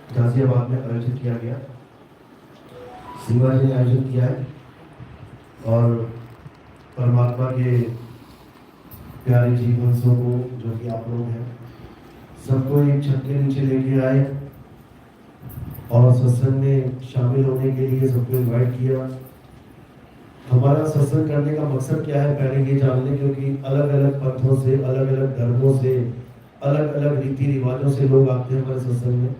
गाजियाबाद में आयोजित किया गया। सिंगा जी ने आयोजित किया है और परमात्मा के प्यारे जीवंशों को जो कि आप लोग हैं सबको एक छत के नीचे लेके आए और सत्संग में शामिल होने के लिए सबको इनवाइट किया। हमारा सत्संग करने का मकसद क्या है पहले ये जान लें, क्योंकि अलग अलग पंथों से, अलग अलग धर्मों से, अलग अलग रीति रिवाजों से लोग आते हैं हमारे सत्संग में।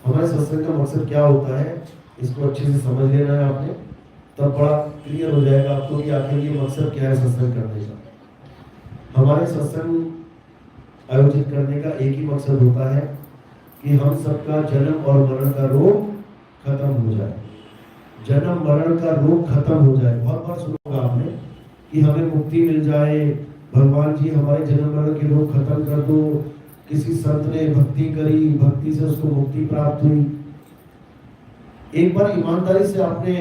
हमारे सत्संग का मकसद क्या होता है इसको अच्छे से समझ लेना है आपने, तब बड़ा क्लियर हो जाएगा आपको कि आखिर ये मकसद क्या है सत्संग करने का। हमारे सत्संग आयोजित करने का एक ही मकसद होता है कि हम सबका जन्म और मरण का रोग खत्म हो जाए, जन्म मरण का रोग खत्म हो जाए। बहुत बार सुना होगा आपने कि हमें मुक्ति मिल जाए, भगवान जी हमारे जन्म मरण के रोग खत्म कर दो, किसी संत ने भक्ति करी, भक्ति से उसको मुक्ति प्राप्त हुई। एक बार ईमानदारी से आपने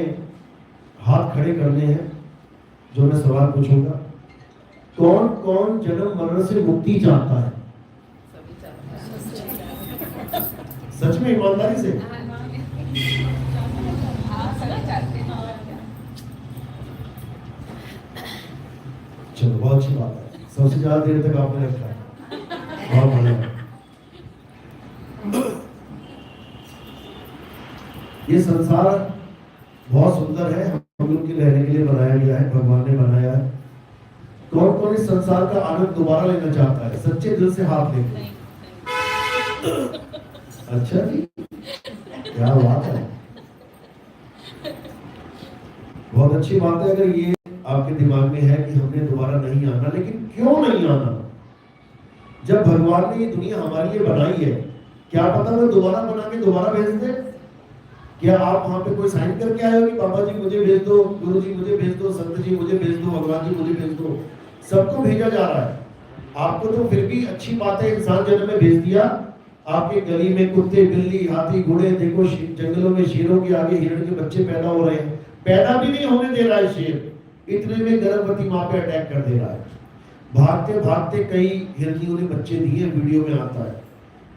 हाथ खड़े करने हैं जो मैं सवाल पूछूंगा। कौन कौन जन्म मरण से मुक्ति चाहता है? सच में ईमानदारी से? चलो बहुत अच्छी बात है, सबसे ज्यादा देर तक आपने रखा है, बहुत बढ़िया। ये संसार बहुत सुंदर है, हम लोग के रहने के लिए बनाया गया है, भगवान ने बनाया है। कौन कौन इस संसार का आनंद दोबारा लेना चाहता है? सच्चे दिल से हाथ लेंगे। अच्छा जी, क्या बात है, बहुत अच्छी बात है। अगर ये आपके दिमाग में है कि हमने दोबारा नहीं आना, लेकिन क्यों नहीं आना? जब भगवान ने ये दुनिया हमारे लिए बनाई है, क्या पता वो दोबारा बना के दोबारा भेज दे? क्या आप वहां पे कोई साइन करके आए हो कि बाबा जी मुझे भेज दो, गुरु जी मुझे भेज दो, संत जी मुझे भेज दो, भगवान जी मुझे भेज दो? सबको भेजा जा रहा है। आपको तो फिर भी अच्छी बात है इंसान जन्म में भेज दिया। आपके गली में कुत्ते, बिल्ली, हाथी, घोड़े, देखो जंगलों में शेरों के आगे हिरण के बच्चे पैदा हो रहे हैं। पैदा भी नहीं होने दे रहा है शेर, इतने में गर्भवती माँ पे अटैक कर दे रहा है। भागते भागते कई हिरनियों ने बच्चे दिए, वीडियो में आता है।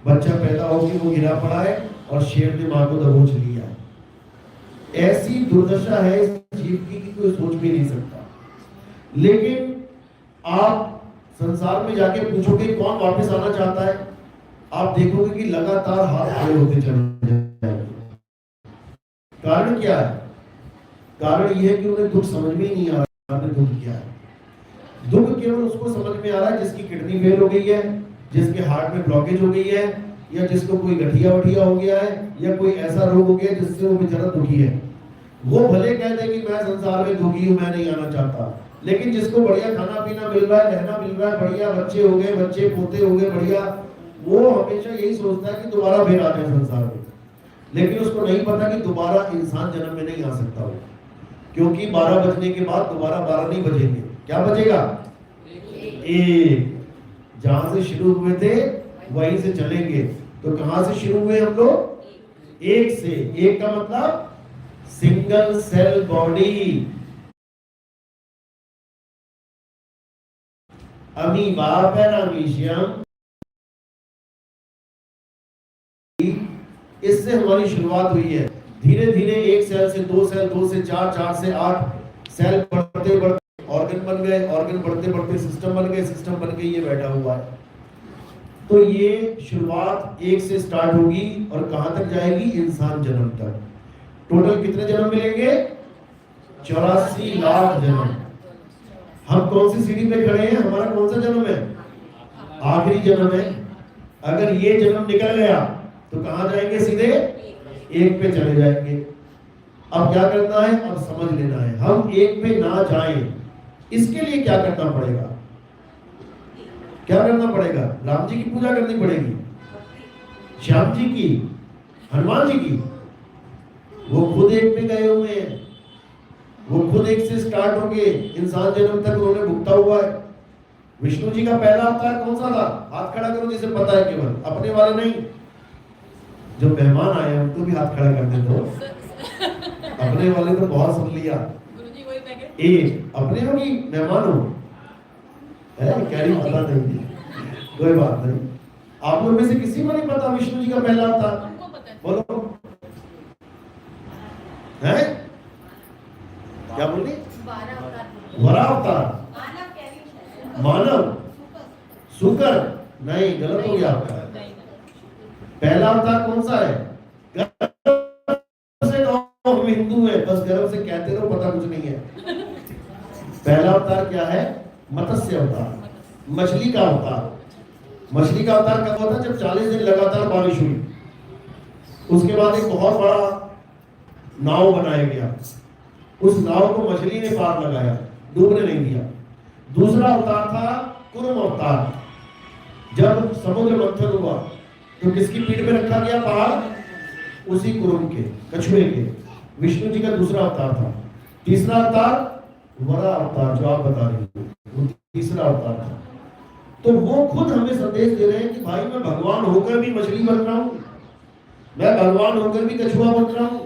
बच्चा पैदा होकर वो गिरा पड़ा है और शेर ने माँ को दबोच लिया है। ऐसी दुर्दशा है इस जीव की कि कोई सोच भी नहीं सकता। लेकिन आप संसार में जाके पूछोगे कौन वापस आना चाहता है, आप देखोगे कि लगातार हाथ खड़े होते चले जाएंगे। कारण क्या है? कारण यह है कि उन्हें दुख समझ में ही नहीं आ रहा है। दुख क्या है? दुख केवल उसको समझ में आ रहा है जिसकी किडनी फेल हो गई है, जिसके हार्ट में ब्लॉकेज हो गई है, या जिसको कोई गठिया वठिया हो गया है, या कोई ऐसा रोग हो गया जिससे वो बेचारा दुखी है। वो भले कह दे कि मैं संसार में दुखी हूं, मैं नहीं आना चाहता, लेकिन जिसको बढ़िया खाना पीना मिल रहा है, रहना मिल रहा है, बढ़िया बच्चे हो गए, बच्चे पोते हो गए बढ़िया, वो हमेशा यही सोचता है कि दोबारा फिर आ जाए संसार में। लेकिन उसको नहीं पता कि दोबारा इंसान जन्म में नहीं आ सकता वो, क्योंकि 12 बजने के बाद दोबारा 12 नहीं बजेंगे। क्या बजेगा? एक। जहां से शुरू हुए थे वहीं से चलेंगे। तो कहां से शुरू हुए हम लोग? एक से। एक का मतलब single cell body, amoeba, paramecium. इससे हमारी शुरुआत हुई है। धीरे धीरे एक सेल से 2 सेल, 2 से 4, 4 से 8 सेल बढ़ते बढ़ते ऑर्गन बन गए, ऑर्गन बढ़ते बढ़ते सिस्टम बन गए, सिस्टम बन के ये बैठा हुआ है। तो ये शुरुआत एक से स्टार्ट होगी और कहां तक जाएगी? इंसान जन्म तक। टोटल कितने जन्म मिलेंगे? 84 लाख जन्म। हम कौन सी सीढ़ी पे खड़े हैं? हमारा कौन सा जन्म है? आखिरी जन्म है। अगर ये जन्म निकल गया तो कहां जाएंगे? सीधे एक पे चले जाएंगे। अब क्या करना है? अब समझ लेना है। हम एक पे ना जाएं, इसके लिए क्या करना पड़ेगा? क्या करना पड़ेगा? राम जी की पूजा करनी पड़ेगी, श्याम जी की, हनुमान जी की। वो खुद एक पे गए हुए हैं, वो खुद एक से स्टार्ट हो गए, इंसान जन्म तक उन्होंने भुगता हुआ है। विष्णु जी का पहला अवतार कौन सा था? हाथ खड़ा करो जिसे पता है, केवल अपने वाले नहीं। जो मेहमान आए उनको भी हाथ खड़ा करने दो। अपने वाले तो बहुत सुन लिया। एक अपने हो कि मेहमान हो? कह रही पता नहीं, कोई बात नहीं। आप लोग में से किसी को नहीं पता विष्णु जी का पहला अवतार? बोलो है क्या बोल रही? वरा अवतार, मानव, सुकर, नहीं गलत हो गया आपका। पहला अवतार कौन सा है? गर्भ से कहो हम हिंदू है, बस गर्भ से कहते रहो, पता कुछ नहीं है। पहला अवतार क्या है? मत्स्य अवतार, मछली का अवतार। मछली का अवतार कब होता? जब 40 दिन लगातार बारिश हुई, उसके बाद एक बहुत बड़ा नाव बनाया गया, उस नाव को मछली ने पार लगाया, डूबने नहीं दिया। दूसरा अवतार था कुर्म अवतार, जब समुद्र मंथन हुआ तो किसकी पीठ पे रखा गया पहाड़? उसी कुर्म के, कछुए के। विष्णु जी का दूसरा अवतार था। तीसरा अवतार वरा अवतार, जो आप बता रहे हो, वो तीसरा अवतार था। तो वो खुद हमें संदेश दे रहे हैं कि भाई मैं भगवान होकर भी मछली बन रहा हूं, मैं भगवान होकर भी कछुआ बन रहा हूं,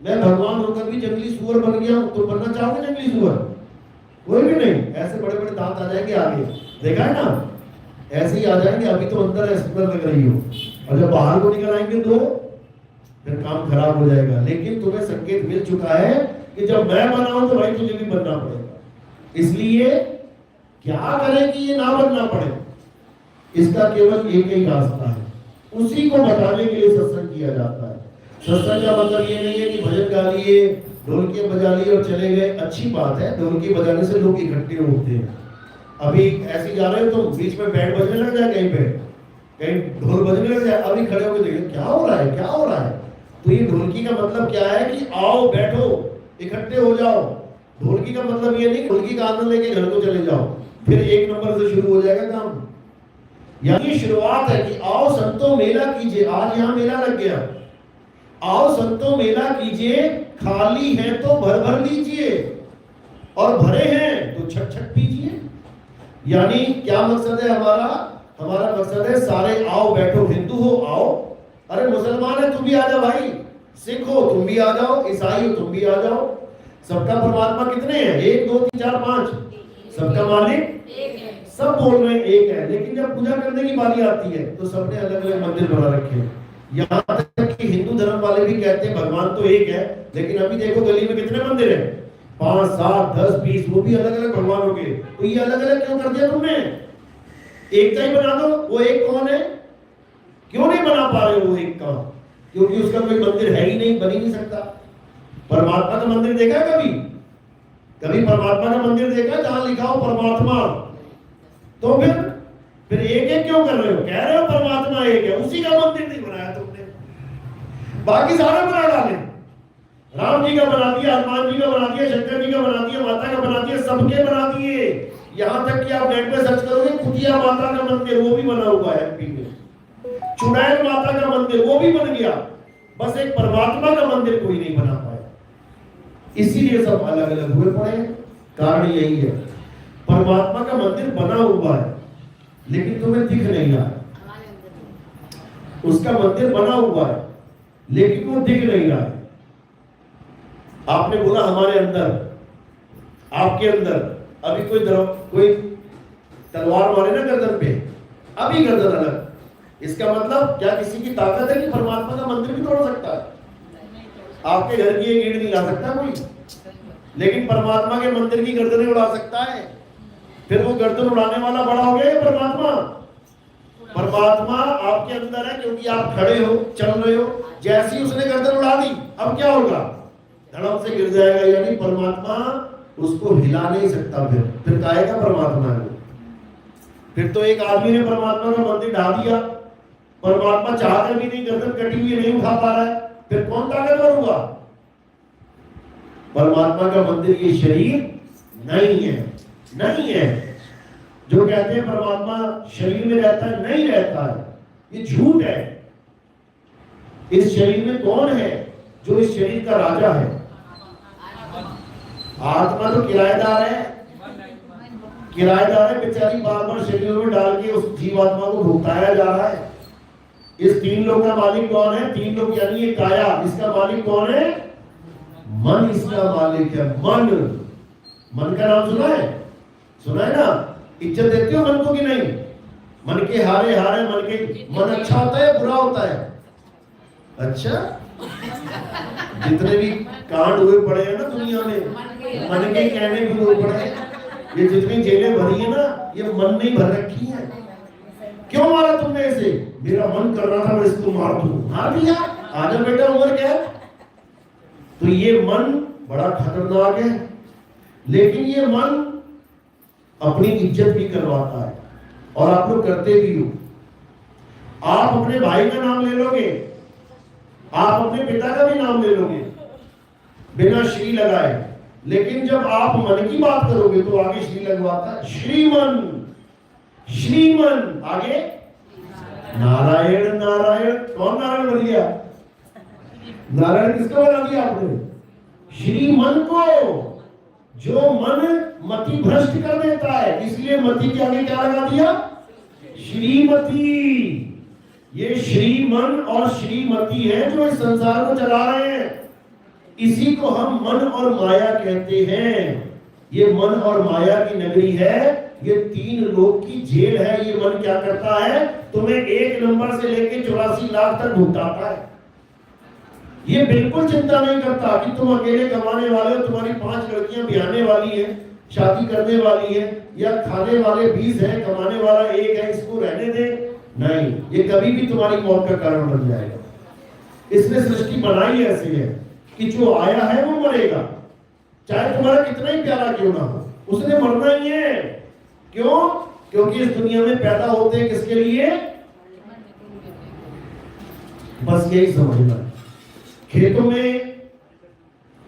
मैं भगवान होकर भी जंगली सुअर बन गया हूं। तो बनना चाहोगे जंगली सुअर? कोई भी नहीं। ऐसे बड़े बड़े दांत आ जाएंगे आगे, देखा है ना, ऐसे ही आ जाएंगे। अभी तो अंदर सुंदर लग रही हो, और जब बाहर को निकल आएंगे तो फिर काम खराब हो जाएगा। लेकिन तुम्हें संकेत मिल चुका है कि जब मैं बना हूं तो भाई तुझे भी बनना पड़ेगा। इसलिए क्या करें कि ये ना बनना पड़े? इसका केवल एक ही रास्ता है, उसी को बताने के लिए सत्संग किया जाता है। सत्संग का मतलब ये नहीं है कि भजन गा लिए, ढोलकियां बजा लिए और चले गए। अच्छी बात है, ढोलकी बजाने से लोग इकट्ठे होते हैं। अभी ऐसे जा रहे हो तो बीच में बैंड बजने लग जाए, कहीं पे कहीं ढोल बजने लग जाए, अभी खड़े होकर देखिए क्या हो रहा है, क्या हो रहा है। तो ये ढोलकी का मतलब क्या है कि आओ, बैठो, इकट्ठे हो जाओ। ढोलकी का मतलब ये नहीं ढोलकी का आनंद लेके घर को चले जाओ, फिर एक नंबर से शुरू हो जाएगा काम। यही शुरुआत है कि आओ संतो मेला कीजिए। आज यहाँ मेला लग गया, आओ संतो मेला कीजिए, खाली है तो भर भर लीजिए, और भरे हैं तो छट छट पीजिए। यानी क्या मकसद है हमारा? हमारा मकसद है सारे आओ, बैठो, हिंदू हो आओ, अरे मुसलमान है तुम भी आ जाओ भाई, सिख हो तुम भी आ जाओ, ईसाई हो तुम भी आ जाओ। सबका परमात्मा कितने हैं? 1 2 3 4 5, सबका मालिक एक है। सब बोल रहे हैं एक है, लेकिन जब पूजा करने की बारी आती है तो सबने अलग अलग मंदिर बना रखे हैं। यहाँ तक कि हिंदू धर्म वाले भी कहते हैं भगवान तो एक है, लेकिन अभी देखो गली में कितने मंदिर हैं? 5 7 10 20, वो भी अलग अलग भगवान हो गए। तो ये अलग अलग क्यों कर दिया तुमने? एक का ही बना दो। वो एक कौन है? क्यों नहीं बना पा रहे हो वो एक का? क्योंकि उसका कोई मंदिर है ही नहीं, बन ही नहीं सकता। परमात्मा का मंदिर देखा कभी? कभी परमात्मा का मंदिर देखा जहां लिखा हो परमात्मा? तो फिर एक एक क्यों कर रहे हो? कह रहे हो परमात्मा एक है, उसी का मंदिर नहीं बनाया तुमने, बाकी सारे बना डाले। राम जी का बना दिया, हनुमान जी का बना दिया, शंकर जी का बना दिया, माता का बना दिया, सबके बना दिए। यहाँ तक कि आप नेट पे सर्च करोगे कुटिया माता का मंदिर, वो भी बना हुआ है एमपी में। चुड़ैल माता का मंदिर, वो भी बन गया। बस एक परमात्मा का मंदिर कोई नहीं बना पाया, इसीलिए सब अलग अलग हुए पड़े। कारण यही है, परमात्मा का मंदिर बना हुआ है लेकिन तुम्हें दिख नहीं रहा। उसका मंदिर बना हुआ है लेकिन वो दिख नहीं रहा है। आपने बोला हमारे अंदर, आपके अंदर अभी कोई तलवार मारे ना गर्दन पे, अभी गर्दन अलग। इसका मतलब क्या किसी की ताकत है कि परमात्मा का मंदिर भी तोड़ सकता है? आपके घर की एक ईंट नहीं ला सकता कोई, लेकिन परमात्मा के मंदिर की गर्दनें उड़ा सकता है। फिर वो गर्दन उड़ाने वाला बड़ा हो गया परमात्मा। परमात्मा आपके अंदर है क्योंकि आप खड़े हो, चल रहे हो। जैसी उसने गर्दन उड़ा दी, अब क्या होगा? धड़म से गिर जाएगा। यानी परमात्मा उसको हिला नहीं सकता। फिर काहेगा परमात्मा है? फिर तो एक आदमी ने परमात्मा का मंदिर ढा दिया, परमात्मा चाहकर भी नहीं, गर्दन कटी हुई नहीं उठा पा रहा है, फिर कौन ताकतवर हुआ? परमात्मा का मंदिर ये शरीर नहीं है, नहीं है। जो कहते हैं परमात्मा शरीर में रहता है, नहीं रहता है, ये झूठ है। इस शरीर में कौन है जो इस शरीर का राजा है? आत्मा तो किराएदार है, किराएदार है बेचारी, बार बार शरीरों में डाल के उस जीवात्मा को भुगताया जा रहा है। इस 3 लोक का मालिक कौन है? 3 लोक यानी ये काया, इसका मालिक कौन है? मन इसका मालिक है। मन का नाम सुना है? सुना है ना? इज्जत देते हो मन को कि नहीं? मन के हारे हारे, मन अच्छा होता है बुरा होता है? अच्छा, जितने भी कांड हुए पड़े हैं ना दुनिया में, मन के कहने भी हुए पड़े हैं। ये जितनी जेलें भरी है ना, ये मन नहीं भर रखी है। क्यों मारा तुमने इसे? मेरा मन कर रहा था मैं इसको मार दूं। मार दिया, आजा बेटा, उम्र क्या है? तो ये मन बड़ा खतरनाक है, लेकिन ये मन अपनी इज्जत भी करवाता है, और आप लोग करते भी हो। आप अपने भाई का नाम ले लोगे, आप अपने पिता का भी नाम ले लोगे बिना श्री लगाए, लेकिन जब आप मन की बात करोगे तो आगे श्री लगवाता है। श्रीमन, श्रीमन, आगे नारायण। नारायण कौन नारायण बन गया? नारायण किसको बना दिया आपने? श्रीमन को, जो मन मति भ्रष्ट कर देता है, इसलिए मति के आगे क्या लगा दिया? श्रीमती। ये श्रीमन और श्रीमती है जो इस संसार को चला रहे हैं। इसी को हम मन और माया कहते हैं। ये मन और माया की नगरी है, ये 3 लोक की जेल है। ये मन क्या करता है? तुम्हें 1 नंबर से लेकर 84 लाख तक भुगताता है। ये बिल्कुल चिंता नहीं करता कि तुम अकेले कमाने वाले हो, तुम्हारी 5 लड़कियां ब्याहने वाली है, शादी करने वाली है, या खाने वाले 20 है, कमाने वाला 1 है, इसको रहने दे। नहीं, ये कभी भी तुम्हारी मौत का कारण बन जाएगा। इसने सृष्टि बनाई ऐसी है कि जो आया है वो मरेगा, चाहे तुम्हारा कितना ही प्यारा क्यों ना हो, उसने मरना ही है। क्यों? क्योंकि इस दुनिया में पैदा होते हैं किसके लिए? बस यही समझना। खेतों में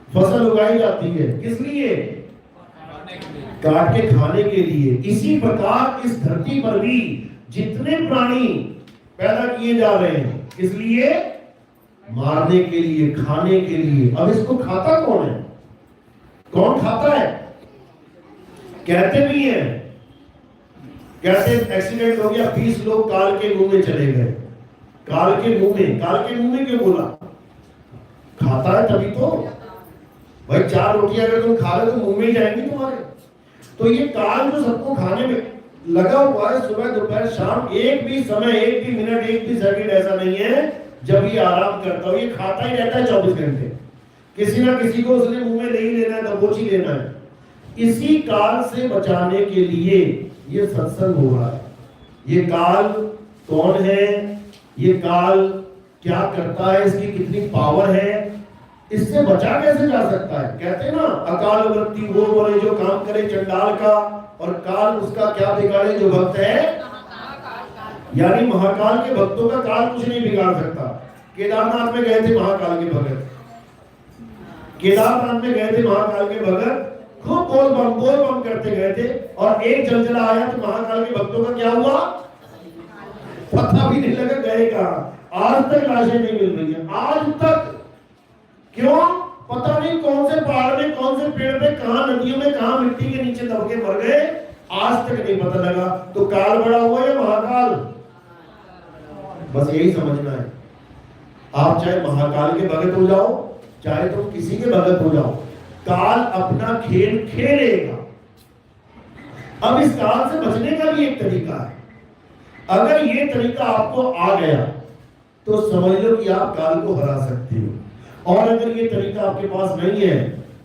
फसल उगाई जाती है किस लिए? काट के खाने के लिए। इसी प्रकार इस धरती पर भी जितने प्राणी पैदा किए जा रहे हैं, किस लिए? मारने के लिए, खाने के लिए। अब इसको खाता कौन है? कौन खाता है? कहते भी हैं, कैसे एक्सीडेंट हो गया, 20 लोग काल के मुंह में चले गए। काल के मुंह में, काल के मुंह में क्यों बोला? खाता है तभी तो भाई। 4 रोटियां अगर तुम खा रहे हो तो मुंह में जाएंगी तुम्हारे। तो ये काल जो सबको खाने में लगा हुआ है, सुबह दोपहर शाम, एक भी समय, एक भी मिनट, एक भी सेकंड ऐसा नहीं है जब ये आराम करता हो। ये खाता ही रहता है 24 घंटे। किसी ना किसी को उसने मुंह में नहीं लेना है, दबोच ही लेना है। इसी काल से बचाने के लिए ये सत्संग हो रहा है। ये काल कौन है? ये काल क्या करता है? इसकी कितनी पावर है? इससे बचा कैसे जा सकता है? कहते हैं ना, अकाल मृत्यु वो बोले जो काम करे चंडाल का, और काल उसका क्या बिगाड़े जो भक्त है। यानी महाकाल के भक्तों का काल कुछ नहीं बिगाड़ सकता। केदारनाथ में गए थे महाकाल के भगत, केदारनाथ में गए थे महाकाल के भगत, खूब बोल बम करते गए थे, और एक जलजला आया तो महाकाल के भक्तों का क्या हुआ? पता भी नहीं लगा गए कहां। आज तक लाशें नहीं मिल रही है, आज तक। क्यों? पता नहीं कौन से पहाड़ में, कौन से पेड़ पे, कहां नदियों में, कहां मिट्टी के नीचे दब के मर गए, आज तक नहीं पता लगा। तो काल बड़ा हुआ या महाकाल? बस यही समझना है। आप चाहे महाकाल के भगत हो जाओ, चाहे तुम किसी के भगत हो जाओ, काल अपना खेल खेलेगा। अब इस काल से बचने का भी एक तरीका है। अगर ये तरीका आपको आ गया तो समझ लो कि आप काल को हरा सकते हो, और अगर ये तरीका आपके पास नहीं है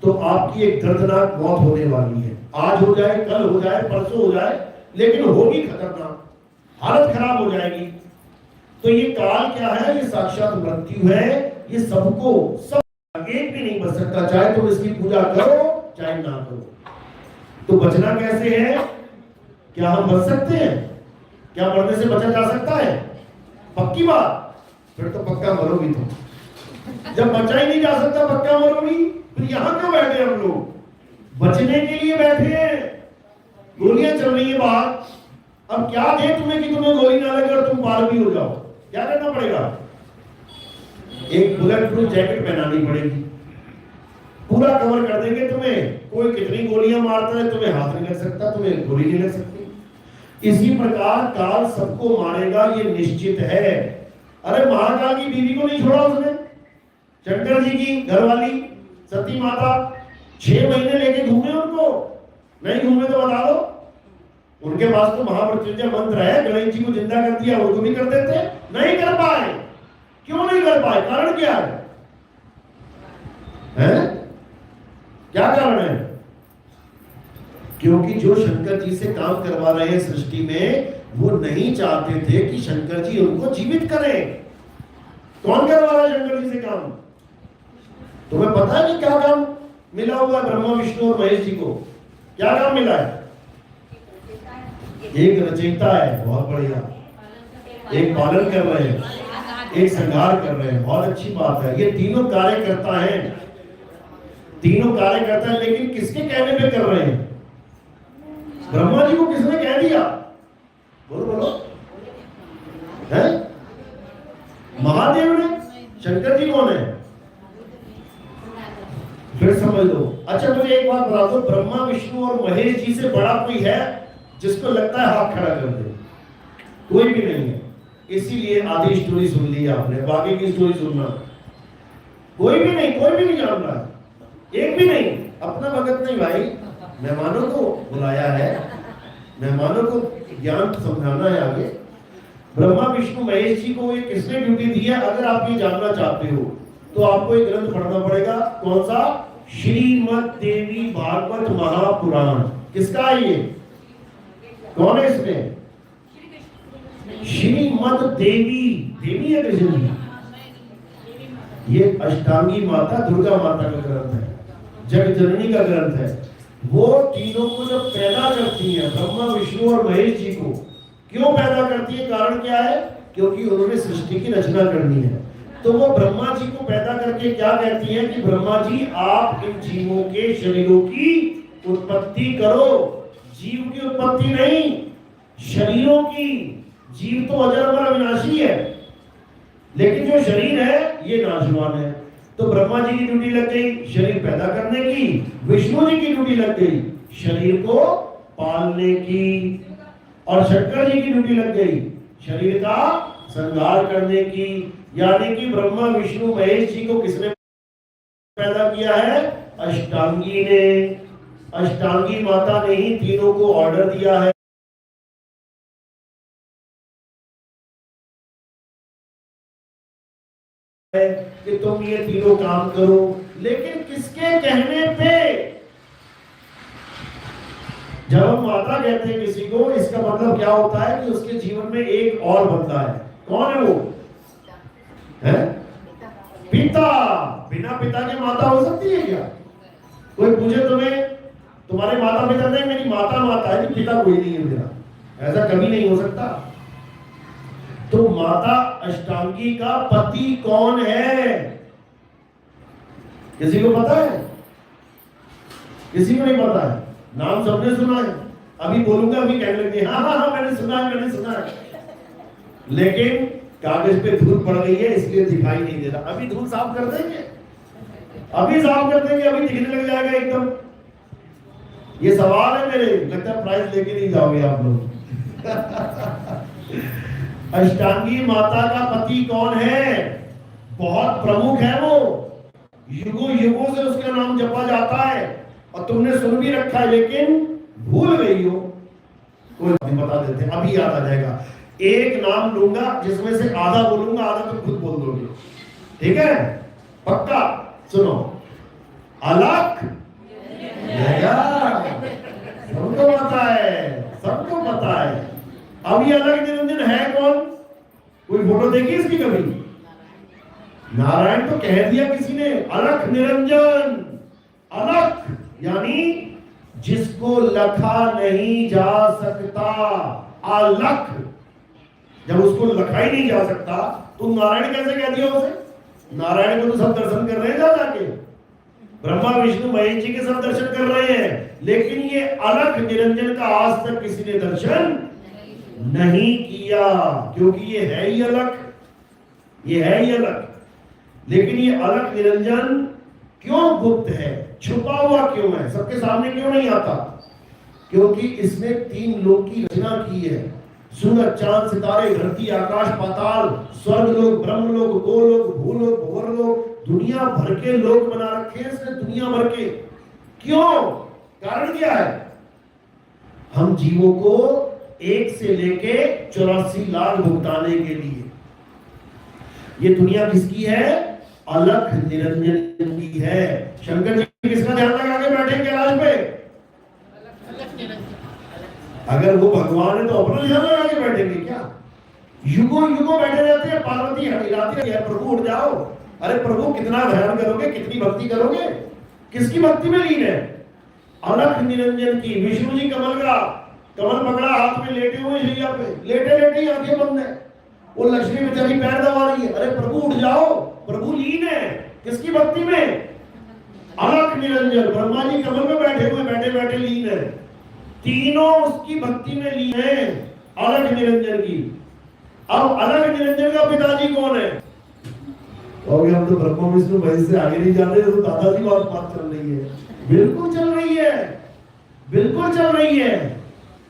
तो आपकी एक दर्दनाक मौत होने वाली है। आज हो जाए, कल हो जाए, परसों हो जाए, लेकिन होगी खतरनाक, हालत खराब हो जाएगी। तो ये काल क्या है? ये साक्षात मृत्यु है। ये सबको, सब, एक भी नहीं बच सकता, चाहे तुम इसकी पूजा करो चाहे ना करो। तो बचना कैसे है? क्या हम बच सकते हैं? क्या मरने से बचा जा सकता है? पक्की बात? फिर तो पक्का मरोगी तुम। जब बचा ही नहीं जा सकता, पक्का मरोगी, फिर यहां क्यों बैठे हम लोग? बचने के लिए बैठे हैं। गोलियां चल रही है बाहर, अब क्या दे तुम्हें कि तुम्हें गोली ना लगे और तुम पार भी हो जाओ? क्या करना पड़ेगा? एक बुलेट प्रूफ जैकेट पहनानी पड़ेगी, पूरा कवर कर देंगे तुम्हें। कोई कितनी गोलियां मारता है, तुम्हें हाथ नहीं लग सकता, तुम्हें गोली नहीं लग सकती। इसी प्रकार काल सबको मारेगा, ये निश्चित है। अरे महाकाल की बीवी को नहीं छोड़ा उसने, शंकर जी की घरवाली सती माता 6 महीने लेके घूमे उनको। नहीं घूमे तो बता दो। उनके पास तो महामृत्युंजय मंत्र है, गणेश जी को जिंदा कर दिया, उनको भी कर देते, नहीं कर पाए। क्यों नहीं कर पाए? कारण क्या है? क्या कारण है? क्योंकि जो शंकर जी से काम करवा रहे हैं सृष्टि में, वो नहीं चाहते थे कि शंकर जी उनको जीवित करें। कौन करवा रहा है शंकर जी से काम? तुम्हें पता है कि क्या काम मिला हुआ ब्रह्मा विष्णु और महेश जी को? क्या काम मिला है? एक रचयिता है, बहुत बढ़िया, एक पालन कर रहे हैं, एक संहार कर रहे हैं, बहुत अच्छी बात है। ये तीनों कार्य करता है, तीनों कार्य करता है, लेकिन किसके कहने पे कर रहे हैं? ब्रह्मा जी को किसने कह दिया? बोलो बोलो, है महादेव ने? शंकर जी कौन है? फिर समझ लो। अच्छा मुझे एक बात बता दो, ब्रह्मा विष्णु और महेश जी से बड़ा कोई है जिसको लगता है हाथ खड़ा कर दे? कोई भी नहीं है। इसीलिए आधी स्टोरी सुन ली आपने, बाकी की स्टोरी सुनना। कोई भी नहीं, कोई भी नहीं जान रहा, एक भी नहीं। अपना भगत नहीं भाई, मेहमानों को बुलाया है, मेहमानों को ज्ञान समझाना है आगे। ब्रह्मा विष्णु महेश जी को ये किसने ड्यूटी दी है? अगर आप ये जानना चाहते हो तो आपको एक ग्रंथ पढ़ना पड़ेगा। कौन सा? श्रीमद् देवी भागवत महापुराण। किसका है ये? कौन है इसमें? श्रीमद् देवी, देवी है कृष्ण जी। ये अष्टांगी माता दुर्गा माता का ग्रंथ है, जग जननी का ग्रंथ है। वो तीनों को जब पैदा करती है, ब्रह्मा विष्णु और महेश जी को क्यों पैदा करती है? कारण क्या है? क्योंकि उन्होंने सृष्टि की रचना करनी है। तो वो ब्रह्मा जी को पैदा करके क्या कहती हैं कि ब्रह्मा जी आप इन जीवों के शरीरों की उत्पत्ति करो। जीव की उत्पत्ति नहीं, शरीरों की। जीव तो अजर अमर अविनाशी है, लेकिन जो शरीर है ये नाशवान है। तो ब्रह्मा जी की ड्यूटी लग गई शरीर पैदा करने की, विष्णु जी की ड्यूटी लग गई शरीर को पालने की, और शंकर जी की ड्यूटी लग गई शरीर का संहार करने की। यानी कि ब्रह्मा विष्णु महेश जी को किसने पैदा किया है? अष्टांगी ने। अष्टांगी माता ने ही तीनों को ऑर्डर दिया है कि तुम ये तीनों काम करो। लेकिन किसके कहने पे? जब हम माता कहते हैं किसी को, इसका मतलब क्या होता है कि उसके जीवन में एक और बंदा है। कौन है वो? है पिता। बिना पिता के माता हो सकती है क्या? कोई पूछे तुम्हें, तुम्हारे माता पिता? नहीं, मेरी माता माता है, पिता कोई नहीं है मेरा, ऐसा कभी नहीं हो सकता। तो माता अष्टांगी का पति कौन है? किसी को पता है? किसी को नहीं पता है। नाम सबने सुना है, अभी बोलूंगा अभी कहने लगे हाँ हाँ हाँ मैंने सुना है, मैंने सुना है, लेकिन कागज पे धूल पड़ गई है इसलिए दिखाई नहीं दे रहा। अभी धूल साफ कर देंगे, अभी साफ कर देंगे, अभी दिखने लग जाएगा एकदम। ये सवाल है मेरे, लगता है प्राइज लेके नहीं जाओगे आप लोग। अष्टांगी माता का पति कौन है? बहुत प्रमुख है वो, युगों युगों से उसका नाम जपा जाता है और तुमने सुन भी रखा है, लेकिन भूल गई हो। कोई नहीं, बता देते हैं, अभी याद आ जाएगा। एक नाम लूंगा जिसमें से आधा बोलूंगा, आधा तुम खुद बोल दोगे, ठीक है? पक्का सुनो। अलख सबको पता है, सबको पता है। अब ये अलग निरंजन है कौन? कोई फोटो देखी इसकी कभी? नारायण तो कह दिया किसी ने, अलख निरंजन। अलख यानी जिसको लखा नहीं जा सकता। अलख, जब उसको लखा ही नहीं जा सकता तो नारायण कैसे कह दिया उसे? नारायण को तो सब दर्शन कर रहे हैं जा जाके, ब्रह्मा विष्णु महेश जी के सब दर्शन कर रहे हैं, लेकिन ये अलख निरंजन का आज तक किसी ने दर्शन नहीं किया, क्योंकि ये है ही अलख, ये है ही अलख। लेकिन ये अलख निरंजन क्यों गुप्त है, छुपा हुआ क्यों है, सबके सामने क्यों नहीं आता? क्योंकि इसने 3 लोक की रचना की है। सूरज चांद सितारे धरती आकाश पाताल, स्वर्ग लोक ब्रह्म लोक गोलोक भूलोक भुवरलोक, दुनिया भर के लोक बना रखे हैं इसने, दुनिया भर के। क्यों? कारण क्या है? हम जीवों को 1 से लेके 84 लाख भुगताने के लिए। ये दुनिया किसकी है? अलख निरंजन की है। शंकर जी किसका ध्यान लगा के बैठे कैलाश पे? अगर वो भगवान है तो अपना ध्यान लगा के बैठेंगे क्या? युगों युगों बैठे रहते हैं, पार्वती हिलाती है, प्रभु उठ जाओ। अरे प्रभु कितना ध्यान करोगे, कितनी भक्ति करोगे? किसकी भक्ति में लीन है? अलख निरंजन की। विष्णु जी कमल पकड़ा हाथ में लेटे हुए शैया पे, लेटे लेटे आंखें बंद है। वो लक्ष्मी बेचारी पैर दबा रही है। अरे प्रभु उठ जाओ, प्रभु लीन है किसकी भक्ति में? अलख निरंजन। ब्रह्मा जी कमल में बैठे हुए, बैठे बैठे लीन है, तीनों उसकी भक्ति में लीन है, अलख निरंजन की। अब अलख निरंजन का पिताजी कौन है? और हम तो ब्रह्मा विष्णु महेश से आगे नहीं जाते, तो दादाजी बात चल रही है। बिल्कुल चल रही है, बिल्कुल चल रही है।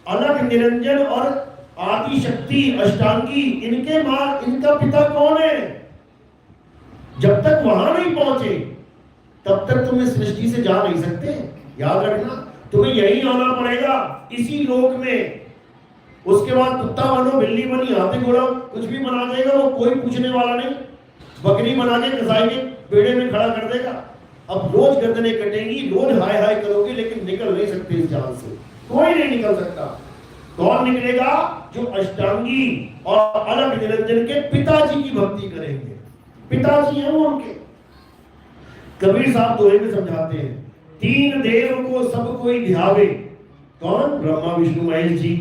अलख निरंजन और आदि शक्ति अष्टांगी, इनका पिता कौन है? जब तक वहां नहीं पहुंचे तब तक तुम इस सृष्टि से जा नहीं सकते। याद रखना, तुम्हें यही आना पड़ेगा, इसी लोक में। उसके बाद कुत्ता बनो, बिल्ली बनी, हाथी घोड़ा कुछ भी बना देगा, वो कोई पूछने वाला नहीं। बकरी बना के कसाई के पेड़े में खड़ा कर देगा। अब रोज गर्दनें कटेंगी, रोज हाय हाय करोगे, लेकिन निकल नहीं सकते इस जाल से। कोई नहीं निकल सकता। कौन निकलेगा? जो अष्टांगी और अलख निरंजन के पिताजी की भक्ति करेंगे। पिताजी हैं वो उनके। कबीर साहब दोहे में समझाते हैं, तीन देव को सब कोई ध्यावे। कौन? ब्रह्मा विष्णु महेश जी।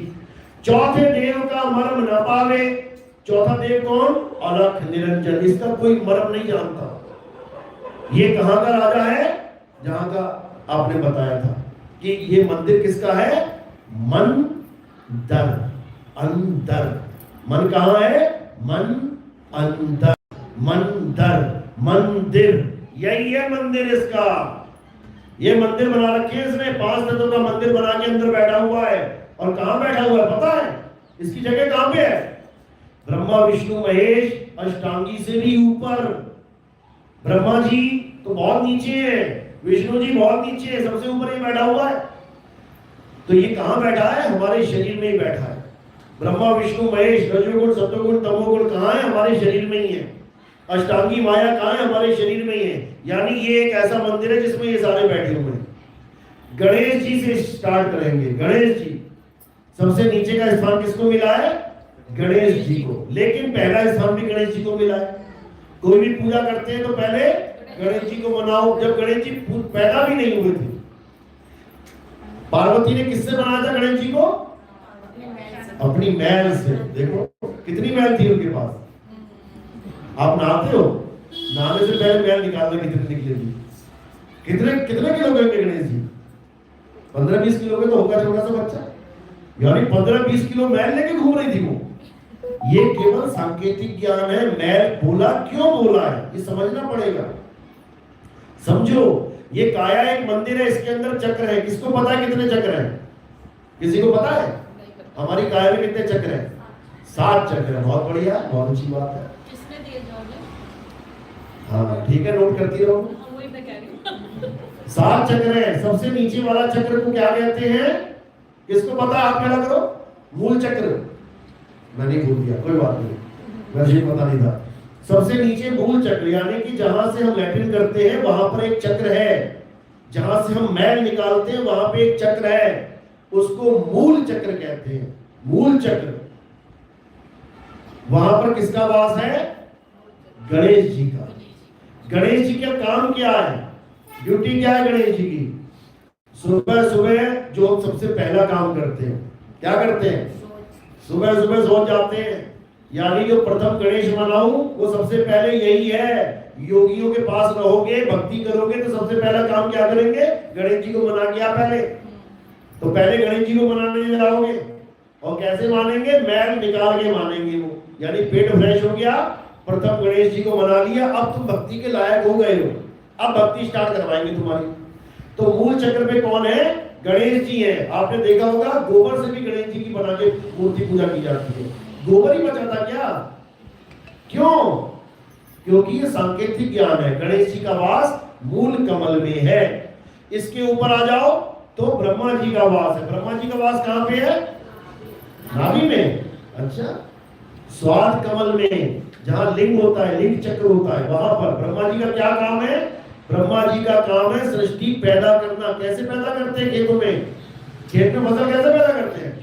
चौथे देव का मर्म न पावे। चौथा देव कौन? अलख निरंजन। इसका कोई मर्म नहीं जानता। ये कहां का राजा है? जहां का आपने बताया था कि ये मंदिर किसका है? मन दर, अंदर। मन कहां है? मन अंदर, मंदर, मंदिर। यही है मंदिर इसका। ये मंदिर बना रखे हैं इसने, 5 तत्वों का मंदिर बना के अंदर बैठा हुआ है। और कहां बैठा हुआ है पता है? इसकी जगह कहां पे है? ब्रह्मा विष्णु महेश अष्टांगी से भी ऊपर। ब्रह्मा जी तो बहुत नीचे है, विष्णु जी बहुत नीचे है, सबसे ऊपर ही बैठा हुआ है। तो ये कहां बैठा है? हमारे शरीर में ही बैठा है। ब्रह्मा विष्णु महेश, रजोगुण सत्वगुण तमोगुण कहां है? हमारे शरीर में ही है। अष्टांगी माया कहां है? हमारे शरीर में ही है। यानी ये एक ऐसा मंदिर है जिसमें ये सारे बैठे हुए हैं। गणेश जी से स्टार्ट करेंगे। गणेश जी सबसे नीचे का स्थान किसको मिला है? गणेश जी को। लेकिन पहला स्थान भी गणेश जी को मिला है। कोई भी पूजा करते हैं तो पहले गणेश जी को मनाओ। जब गणेश जी पैदा भी नहीं हुए थे, पार्वती ने किससे बनाया था गणेश जी को? अपनी मैल से। देखो कितनी मैल थी उनके पास। आप नहाते हो, नहाने से पहले मैल निकालना कितनी निकलेगी? कितने किलो के गणेश जी? 15-20 किलो के तो होगा छोटा सा बच्चा। यानी 15-20 किलो मैल लेके घूम रही थी वो। ये केवल सांकेतिक ज्ञान है। मैल बोला क्यों बोला है ये समझना पड़ेगा। समझो, ये काया एक मंदिर है, इसके अंदर चक्र है। किसको पता है कितने चक्र है? किसी को पता है? हमारी काया में कितने चक्र है? 7 चक्र है। बहुत बढ़िया, बहुत अच्छी बात है। किसने दिए जवाब? हाँ ठीक है, नोट करती रहो। वही मैं कह रही हूँ। 7 चक्र है। सबसे नीचे वाला चक्र को क्या कहते हैं? किसको पता है? आप क्या करो? मूल चक्र। मैंने भूल दिया, कोई बात नहीं, वैसे पता नहीं था। सबसे नीचे मूल चक्र, यानी कि जहां से हम लैट्रिन करते हैं वहां पर एक चक्र है। जहां से हम मैल निकालते हैं वहां पे एक चक्र है, उसको मूल चक्र कहते हैं। मूल चक्र। वहां पर किसका वास है? गणेश जी का। गणेश जी का काम क्या है? ड्यूटी क्या है गणेश जी की? सुबह सुबह जो हम सबसे पहला काम करते हैं, क्या करते हैं? सुबह सुबह सो जाते हैं। यानी जो प्रथम गणेश मनाऊं वो सबसे पहले यही है। योगियों के पास रहोगे, भक्ति करोगे तो सबसे पहला काम क्या करेंगे? गणेश जी को मना के आप पहले तो पहले गणेश जी को मनाने जाओगे। और कैसे मानेंगे? मैल निकाल के मानेंगे वो। यानी पेट फ्रेश हो गया, प्रथम गणेश जी को मना लिया, अब तुम भक्ति के लायक हो गए हो, अब भक्ति स्टार्ट करवाएंगे तुम्हारी। तो मूल चक्र पे कौन है? गणेश जी है। आपने देखा होगा गोबर से भी गणेश जी की बना के मूर्ति पूजा की जाती है। गोबर ही बचाता क्या? क्यों? क्योंकि ये सांकेतिक ज्ञान है। गणेश जी का वास मूल कमल में है। इसके ऊपर आ जाओ तो ब्रह्मा जी का वास है। ब्रह्मा जी का वास कहां पे है? नाभि में। अच्छा, स्वाद कमल में। जहां लिंग होता है, लिंग चक्र होता है, वहां पर ब्रह्मा जी का क्या काम है? ब्रह्मा जी का काम है सृष्टि पैदा करना। कैसे पैदा करते हैं? खेतों में, खेत में फसल कैसे पैदा करते हैं?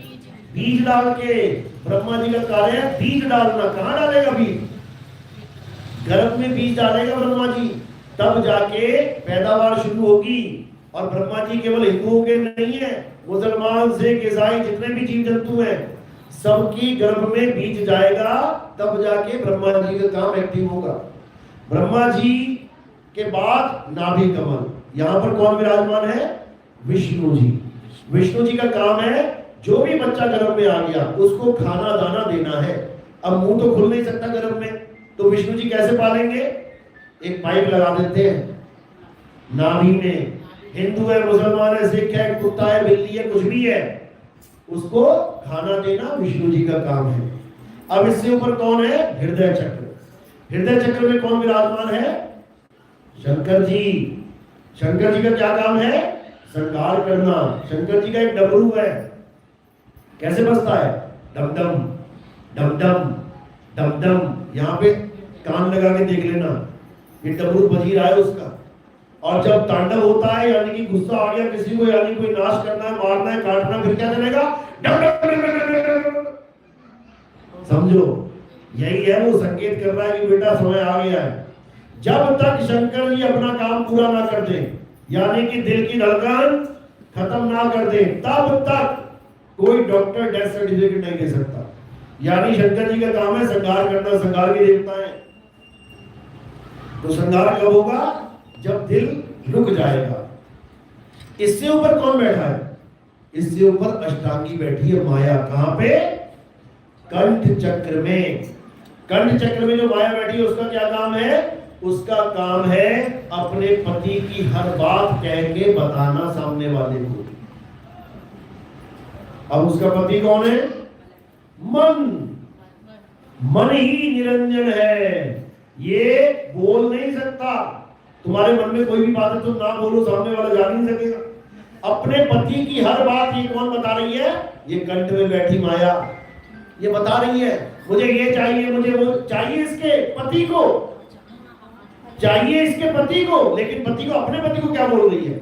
बीज डाल के। ब्रह्मा जी का कार्य है बीज डालना। कहां डालेगा बीज? गर्भ में बीज डालेगा ब्रह्मा जी, तब जाके पैदावार शुरू होगी। और ब्रह्मा जी केवल हिंदुओं के नहीं है, मुसलमान सिख ईसाई जितने भी जीव जंतु हैं, सबकी गर्भ में बीज जाएगा, तब जाके ब्रह्मा जी का काम एक्टिव होगा। ब्रह्मा जी के बाद नाभि कमल, यहां पर कौन विराजमान है? विष्णु जी। विष्णु जी का काम है जो भी बच्चा गर्भ में आ गया उसको खाना दाना देना है। अब मुंह तो खुल नहीं सकता गर्भ में, तो विष्णु जी कैसे पालेंगे? एक पाइप लगा देते हैं नाभि में। हिंदू है, मुसलमान है, सिख है, कुत्ता है, बिल्ली है, कुछ भी है, उसको खाना देना विष्णु जी का काम है। अब इससे ऊपर कौन है? हृदय चक्र। हृदय चक्र में कौन विराजमान है? शंकर जी। शंकर जी का क्या काम है? श्रृंगार करना। शंकर जी का एक डमरू है, कैसे बजता है? डम डम डम डम डम डम। यहाँ पे कान लगा के देख लेना, ये डमरू बज ही रहा है उसका। और जब तांडव होता है, यानी कि गुस्सा आ गया किसी को, यानी कोई नाश करना है, मारना है, काटना, फिर क्या चलेगा? डम डम। समझो, यही है, वो संकेत कर रहा है कि बेटा समय आ गया है। जब तक शंकर जी अपना काम पूरा ना कर दे, यानी कि दिल की धड़कन खत्म ना कर दे, तब तक कोई डॉक्टर डेथ सर्टिफिकेट नहीं दे सकता। यानी शंकर जी का काम है श्रृंगार करना, श्रृंगार के देवता है। तो श्रृंगार कब होगा? जब दिल रुक जाएगा। इससे ऊपर कौन बैठा है? इससे ऊपर अष्टांगी बैठी है माया। कहां पे? कंठ चक्र में। कंठ चक्र में जो माया बैठी है उसका क्या काम है? उसका काम है अपने पति की हर बात कह के बताना सामने वाले को। अब उसका पति कौन है? मन। मन ही निरंजन है, ये बोल नहीं सकता। तुम्हारे मन में कोई भी बात है तुम ना बोलो, सामने वाला जान नहीं सकेगा। अपने पति की हर बात ये कौन बता रही है? ये कंठ में बैठी माया, ये बता रही है मुझे ये चाहिए, मुझे वो चाहिए। इसके पति को चाहिए, इसके पति को। लेकिन पति को, अपने पति को क्या बोल रही है?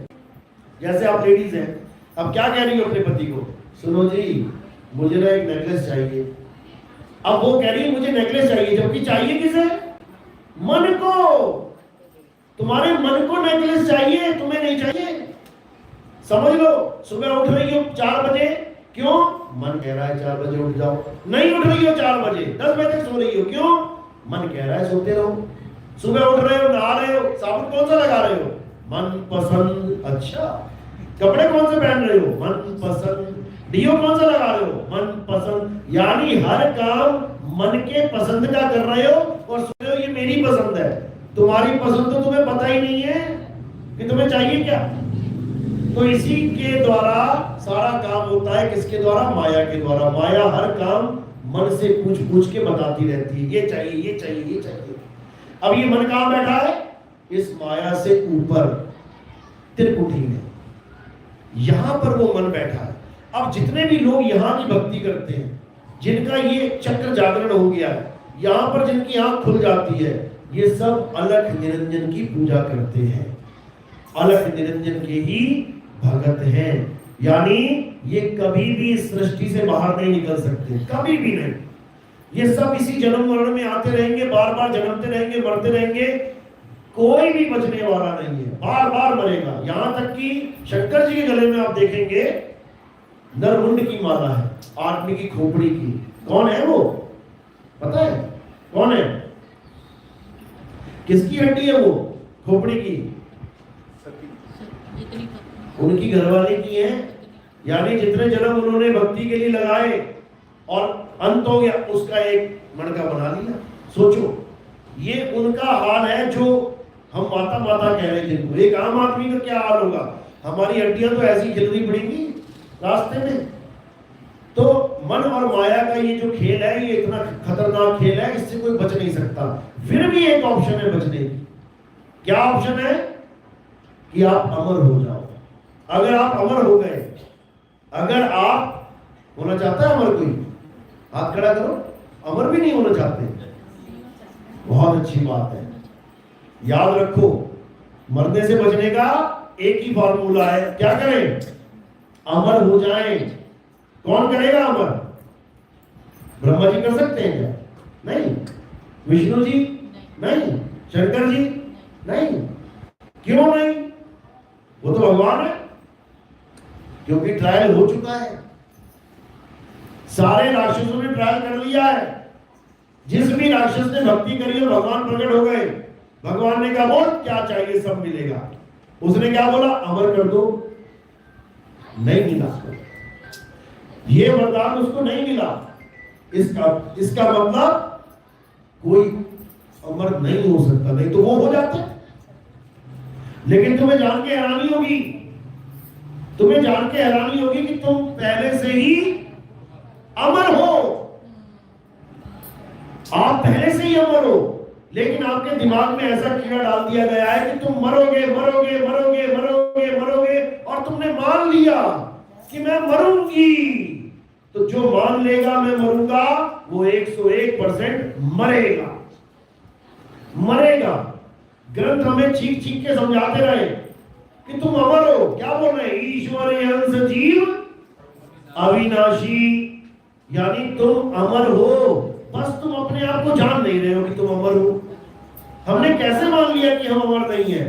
जैसे आप लेडीज हैं, अब क्या कह रही हो अपने पति को? सुनो जी, मुझे ना एक नेकलेस चाहिए। अब वो कह रही है मुझे नेकलेस चाहिए, जबकि चाहिए किसे? मन को। तुम्हारे मन को नेकलेस चाहिए, तुम्हें नहीं चाहिए। समझ लो, सुबह उठ रही हो 4 बजे, क्यों? मन कह रहा है 4 बजे उठ जाओ। नहीं उठ रही हो 4 बजे, 10 बजे तक सो रही हो, क्यों? मन कह रहा है सोते रहो। सुबह उठ रहे हो, नहा रहे हो, साबुन कौन सा लगा रहे हो? मन पसंद। अच्छा, कपड़े कौन से पहन रहे हो? मन पसंद। डियो कौन सा लगा रहे हो? मन पसंद। यानी हर काम मन के पसंद का कर रहे हो और सोच रहे हो ये मेरी पसंद है। तुम्हारी पसंद तो तुम्हें पता ही नहीं है कि तुम्हें चाहिए क्या। तो इसी के द्वारा सारा काम होता है। किसके द्वारा? माया के द्वारा। माया हर काम मन से पूछ पूछ के बताती रहती है, ये चाहिए, ये चाहिए, ये चाहिए। अब ये मन कहां बैठा है? इस माया से ऊपर त्रिकुटी में, यहां पर वो मन बैठा है। अब जितने भी लोग यहां की भक्ति करते हैं, जिनका ये चक्र जागरण हो गया है, यहां पर जिनकी आंख खुल जाती है, ये सब अलख निरंजन की पूजा करते हैं। अलख निरंजन के ही भगत हैं। यानी ये कभी भी सृष्टि से बाहर नहीं निकल सकते, कभी भी नहीं। ये सब इसी जन्म मरण में आते रहेंगे, बार बार जन्मते रहेंगे, मरते रहेंगे, कोई भी बचने वाला नहीं है, बार बार मरेगा। यहां तक कि शंकर जी के गले में आप देखेंगे नरमुंड की माला है, आदमी की खोपड़ी की। कौन है वो? पता है कौन है? किसकी हड्डी है वो? खोपड़ी की? उनकी घरवाली की है। यानी जितने जन्म उन्होंने भक्ति के लिए लगाए और अंत हो गया, उसका एक मणका बना लिया। सोचो, ये उनका हाल है जो हम माता माता कह रहे जिनको। एक आम आदमी का क्या हाल होगा? हमारी हड्डियां तो ऐसी खिलनी पड़ेगी रास्ते में। तो मन और माया का ये जो खेल है, ये इतना खतरनाक खेल है, इससे कोई बच नहीं सकता। फिर भी एक ऑप्शन है बचने की। क्या ऑप्शन है? कि आप अमर हो जाओ। अगर आप अमर हो गए, अगर आप होना चाहता है अमर, कोई हाथ खड़ा करो। अमर भी नहीं होना चाहते, बहुत अच्छी बात है। याद रखो, मरने से बचने का एक ही फॉर्मूला है, क्या करें? अमर हो जाएं। कौन करेगा अमर? ब्रह्मा जी कर सकते हैं क्या? नहीं। विष्णु जी? नहीं। शंकर जी? नहीं। क्यों नहीं? वो तो भगवान है, क्योंकि ट्रायल हो चुका है। सारे राक्षसों ने ट्रायल कर लिया है। जिस भी राक्षस ने भक्ति करी और भगवान प्रकट हो गए, भगवान ने कहा बोल क्या चाहिए, सब मिलेगा। उसने क्या बोला? अमर कर दो। नहीं मिला, ये वरदान उसको नहीं मिला। इसका मतलब कोई अमर नहीं हो सकता, नहीं तो वो हो जाते। लेकिन तुम्हें जान के हैरानी होगी, तुम्हें जान के हैरानी होगी कि तुम पहले से ही अमर हो। आप पहले से ही अमर हो, लेकिन आपके दिमाग में ऐसा कीड़ा डाल दिया गया है कि तुम मरोगे मरोगे मरोगे मरोगे मरोगे, और तुमने मान लिया कि मैं मरूंगी। तो जो मान लेगा मैं मरूंगा, वो 101% मरेगा। मरेगा। ग्रंथ हमें चीख चीख के समझाते रहे कि तुम अमर हो। क्या बोल रहे हैं? ईश्वर अंश जीव अविनाशी, यानी तुम अमर हो, बस तुम अपने आप को जान नहीं रहे हो कि तुम अमर हो। हमने कैसे मान लिया कि हम अमर नहीं है?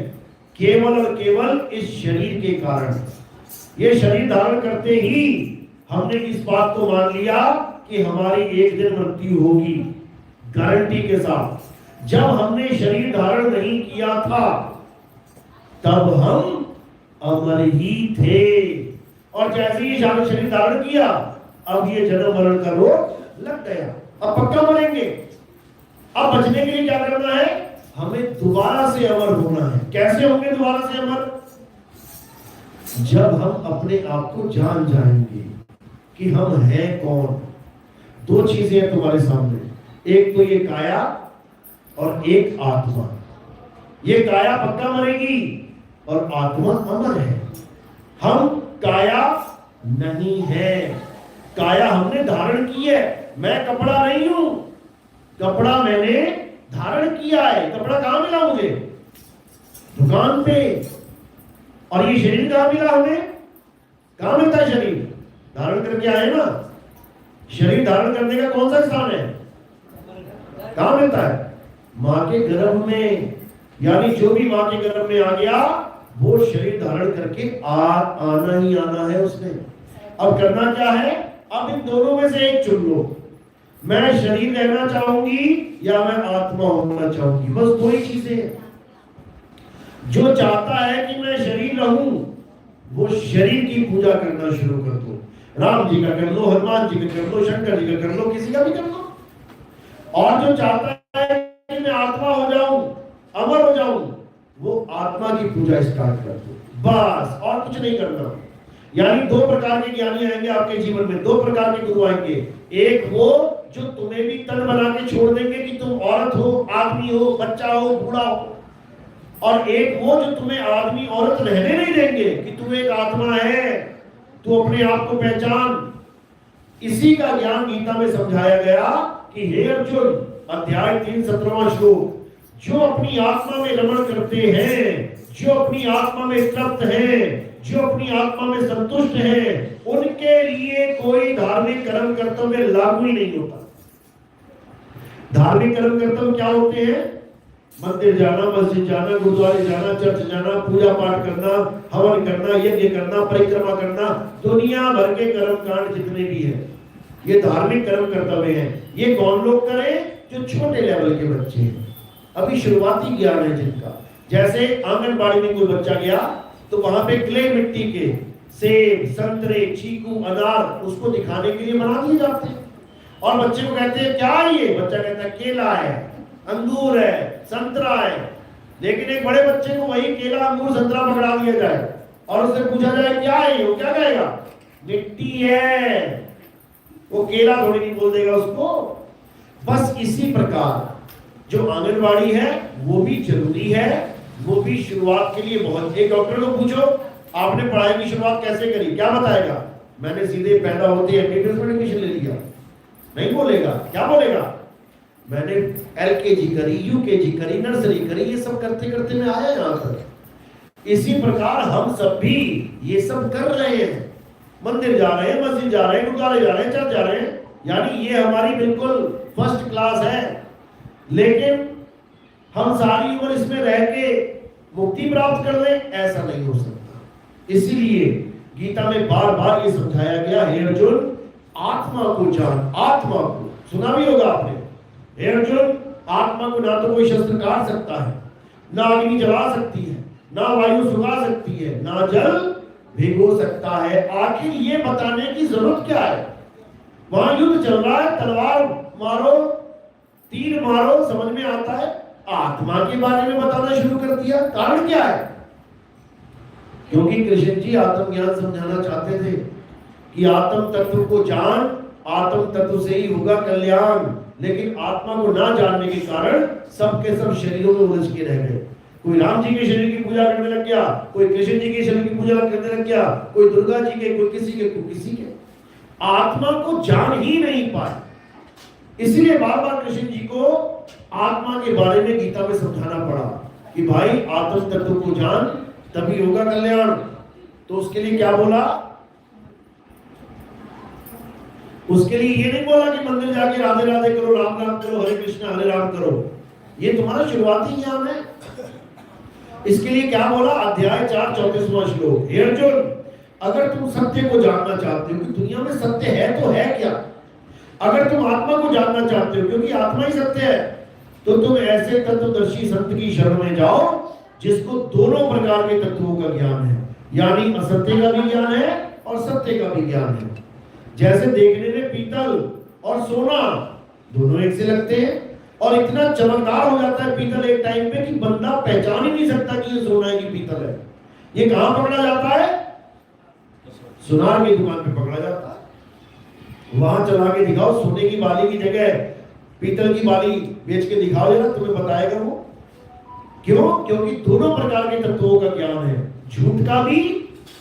केवल और केवल इस शरीर के कारण। ये शरीर धारण करते ही हमने इस बात को मान लिया कि हमारी एक दिन मृत्यु होगी, गारंटी के साथ। जब हमने शरीर धारण नहीं किया था, तब हम अमर ही थे। और जैसे ही शरीर धारण किया, अब ये जन्म मरण का रोग लग गया। अब पक्का मरेंगे। अब बचने के लिए क्या करना है? हमें दोबारा से अमर होना है। कैसे होंगे दोबारा से अमर? जब हम अपने आप को जान जाएंगे कि हम हैं कौन। दो चीजें हैं तुम्हारे सामने, एक तो ये काया और एक आत्मा। ये काया पक्का मरेगी और आत्मा अमर है। हम काया नहीं है, काया हमने धारण की है। मैं कपड़ा नहीं हूं, कपड़ा मैंने धारण किया है। कपड़ा कहां मिला मुझे? दुकान पे। और ये शरीर कहां मिला हमें? कहां मिलता है शरीर? धारण करके आए ना। शरीर धारण करने का कौन सा स्थान है? कहां मिलता है? मां के गर्भ में। यानी जो भी मां के गर्भ में आ गया, वो शरीर धारण करके आना ही आना है उसने। अब करना क्या है? अब इन दोनों में से एक चुन लो। मैं शरीर रहना चाहूंगी या मैं आत्मा होना चाहूंगी। बस दो ही चीजें हैं। जो चाहता है कि मैं शरीर रहूं, वो शरीर की पूजा करना शुरू कर दो। राम जी का कर लो, हनुमान जी का कर लो, शंकर जी का कर लो, किसी का भी कर लो। और जो चाहता है कि मैं आत्मा हो जाऊं, अमर हो जाऊं, वो आत्मा की पूजा स्टार्ट कर दो। बस, और कुछ नहीं करना। यानी दो प्रकार के ज्ञानी आएंगे आपके जीवन में, दो प्रकार के गुरु आएंगे। एक वो जो तुम्हें भी तन बना के छोड़ देंगे कि तुम औरत हो, आदमी हो, बच्चा हो, बूढ़ा हो। और एक वो जो तुम्हें आदमी औरत रहने नहीं देंगे कि तू एक आत्मा है, तू अपने आप को पहचान। इसी का ज्ञान गीता में समझाया गया कि हे अर्जुन, अध्याय 3 17वां श्लोक, जो अपनी आत्मा में रमण करते हैं, जो अपनी आत्मा में तृप्त हैं, जो अपनी आत्मा में संतुष्ट हैं, उनके लिए कोई धार्मिक कर्म कर्तव्य लागू ही नहीं होता। धार्मिक कर्म कर्तव्य क्या होते हैं? मंदिर जाना, मस्जिद जाना, गुरुद्वारे जाना, चर्च जाना, पूजा पाठ करना, हवन करना, यज्ञ करना, परिक्रमा करना, दुनिया भर के कर्म कांड जितने भी हैं, ये धार्मिक कर्म कर्तव्य हैं। ये कौन लोग करें? जो छोटे लेवल के बच्चे हैं, अभी शुरुआती ज्ञान है जिनका। जैसे आंगनबाड़ी में कोई बच्चा गया तो वहां पे क्ले मिट्टी के सेब, संतरे, चीकू, अनार उसको दिखाने के लिए बना दिए जाते हैं। और बच्चे को कहते हैं क्या है ये? बच्चा कहता है केला है, अंगूर है, संतरा है। लेकिन एक बड़े बच्चे को वही केला, अंगूर, संतरा पकड़ा दिया जाए और उससे पूछा जाए क्या है ये, वो क्या कहेगा? मिट्टी है। वो केला थोड़ी नहीं बोल देगा उसको। बस इसी प्रकार जो आंगनबाड़ी है वो भी जरूरी है, वो भी शुरुआत के लिए बहुत। एक डॉक्टर को पूछो आपने पढ़ाई की शुरुआत कैसे करी, क्या बताएगा? मैंने सीधे पैदा होते एमबीबीएस में एडमिशन ले लिया। नहीं बोलेगा। क्या बोलेगा? मैंने LKG करी, UKG करी, नर्सरी करी, ये सब करते करते मैं आया यहाँ तक। इसी प्रकार हम सब भी ये सब कर रहे हैं, मंदिर जा रहे हैं, मस्जिद जा रहे हैं, गुरुद्वारे जा रहे हैं, चर्च जा रहे हैं, यानी ये हमारी बिल्कुल फर्स्ट क्लास है। लेकिन हम सारी उम्र इसमें रह के मुक्ति प्राप्त कर लें, ऐसा नहीं हो सकता। इसीलिए गीता में बार बार ये समझाया गया, हे अर्जुन आत्मा को जान। आत्मा को सुना भी होगा आपने, हे अर्जुन आत्मा को ना तो कोई शस्त्र काट सकता है, ना अग्नि जला सकती है, ना वायु सुखा सकती है, ना जल भिगो सकता है। आखिर ये बताने की जरूरत क्या है? वहां युद्ध चल रहा है, तलवार मारो, तीर मारो, समझ में आता है। आत्मा के बारे में बताना शुरू कर दिया, कारण क्या है? क्योंकि कृष्ण जी आत्मज्ञान समझाना चाहते थे कि आत्म तत्व को जान, आत्म तत्व से ही होगा कल्याण। लेकिन आत्मा को ना जानने के कारण सबके सब शरीरों में उलझ के रह गए। कोई राम जी के शरीर की पूजा करने लग गया, कोई कृष्ण जी के शरीर की पूजा करने लग गया, कोई दुर्गा जी के, कोई किसी के, कोई किसी के। आत्मा को जान ही नहीं पाए। इसलिए बार बार कृष्ण जी को आत्मा के बारे में गीता में समझाना पड़ा कि भाई आत्म तत्व को जान, तभी होगा कल्याण। तो उसके लिए क्या बोला? उसके लिए ये नहीं बोला कि मंदिर जाके राधे राधे करो, राम राम करो, हरे कृष्णा हरे राम करो, ये तुम्हारा शुरुआती ज्ञान है। इसके लिए क्या बोला? अध्याय 4 34वां श्लोक, हे अर्जुन अगर तुम सत्य को जानना चाहते हो कि दुनिया में सत्य है तो है क्या, अगर तुम आत्मा को जानना चाहते हो क्योंकि आत्मा ही सत्य है, तो तुम ऐसे तत्वदर्शी संत की शरण में जाओ जिसको दोनों प्रकार के तत्वों का ज्ञान है, यानी असत्य का भी ज्ञान है और सत्य का भी ज्ञान है। जैसे देखने में पीतल और सोना दोनों एक से लगते हैं, और इतना चमकदार हो जाता है पीतल एक टाइम पे कि बंदा पहचान ही नहीं सकता कि ये सोना है कि पीतल है। ये कहां पकड़ा जाता है? सुनार की दुकान पे पकड़ा जाता है। वहां चला के दिखाओ, सोने की बाली की जगह पीतल की बाली बेच के दिखाओ जरा, तुम्हें बताएगा वो। क्यों? क्योंकि दोनों प्रकार के तत्वों का ज्ञान है, झूठ का भी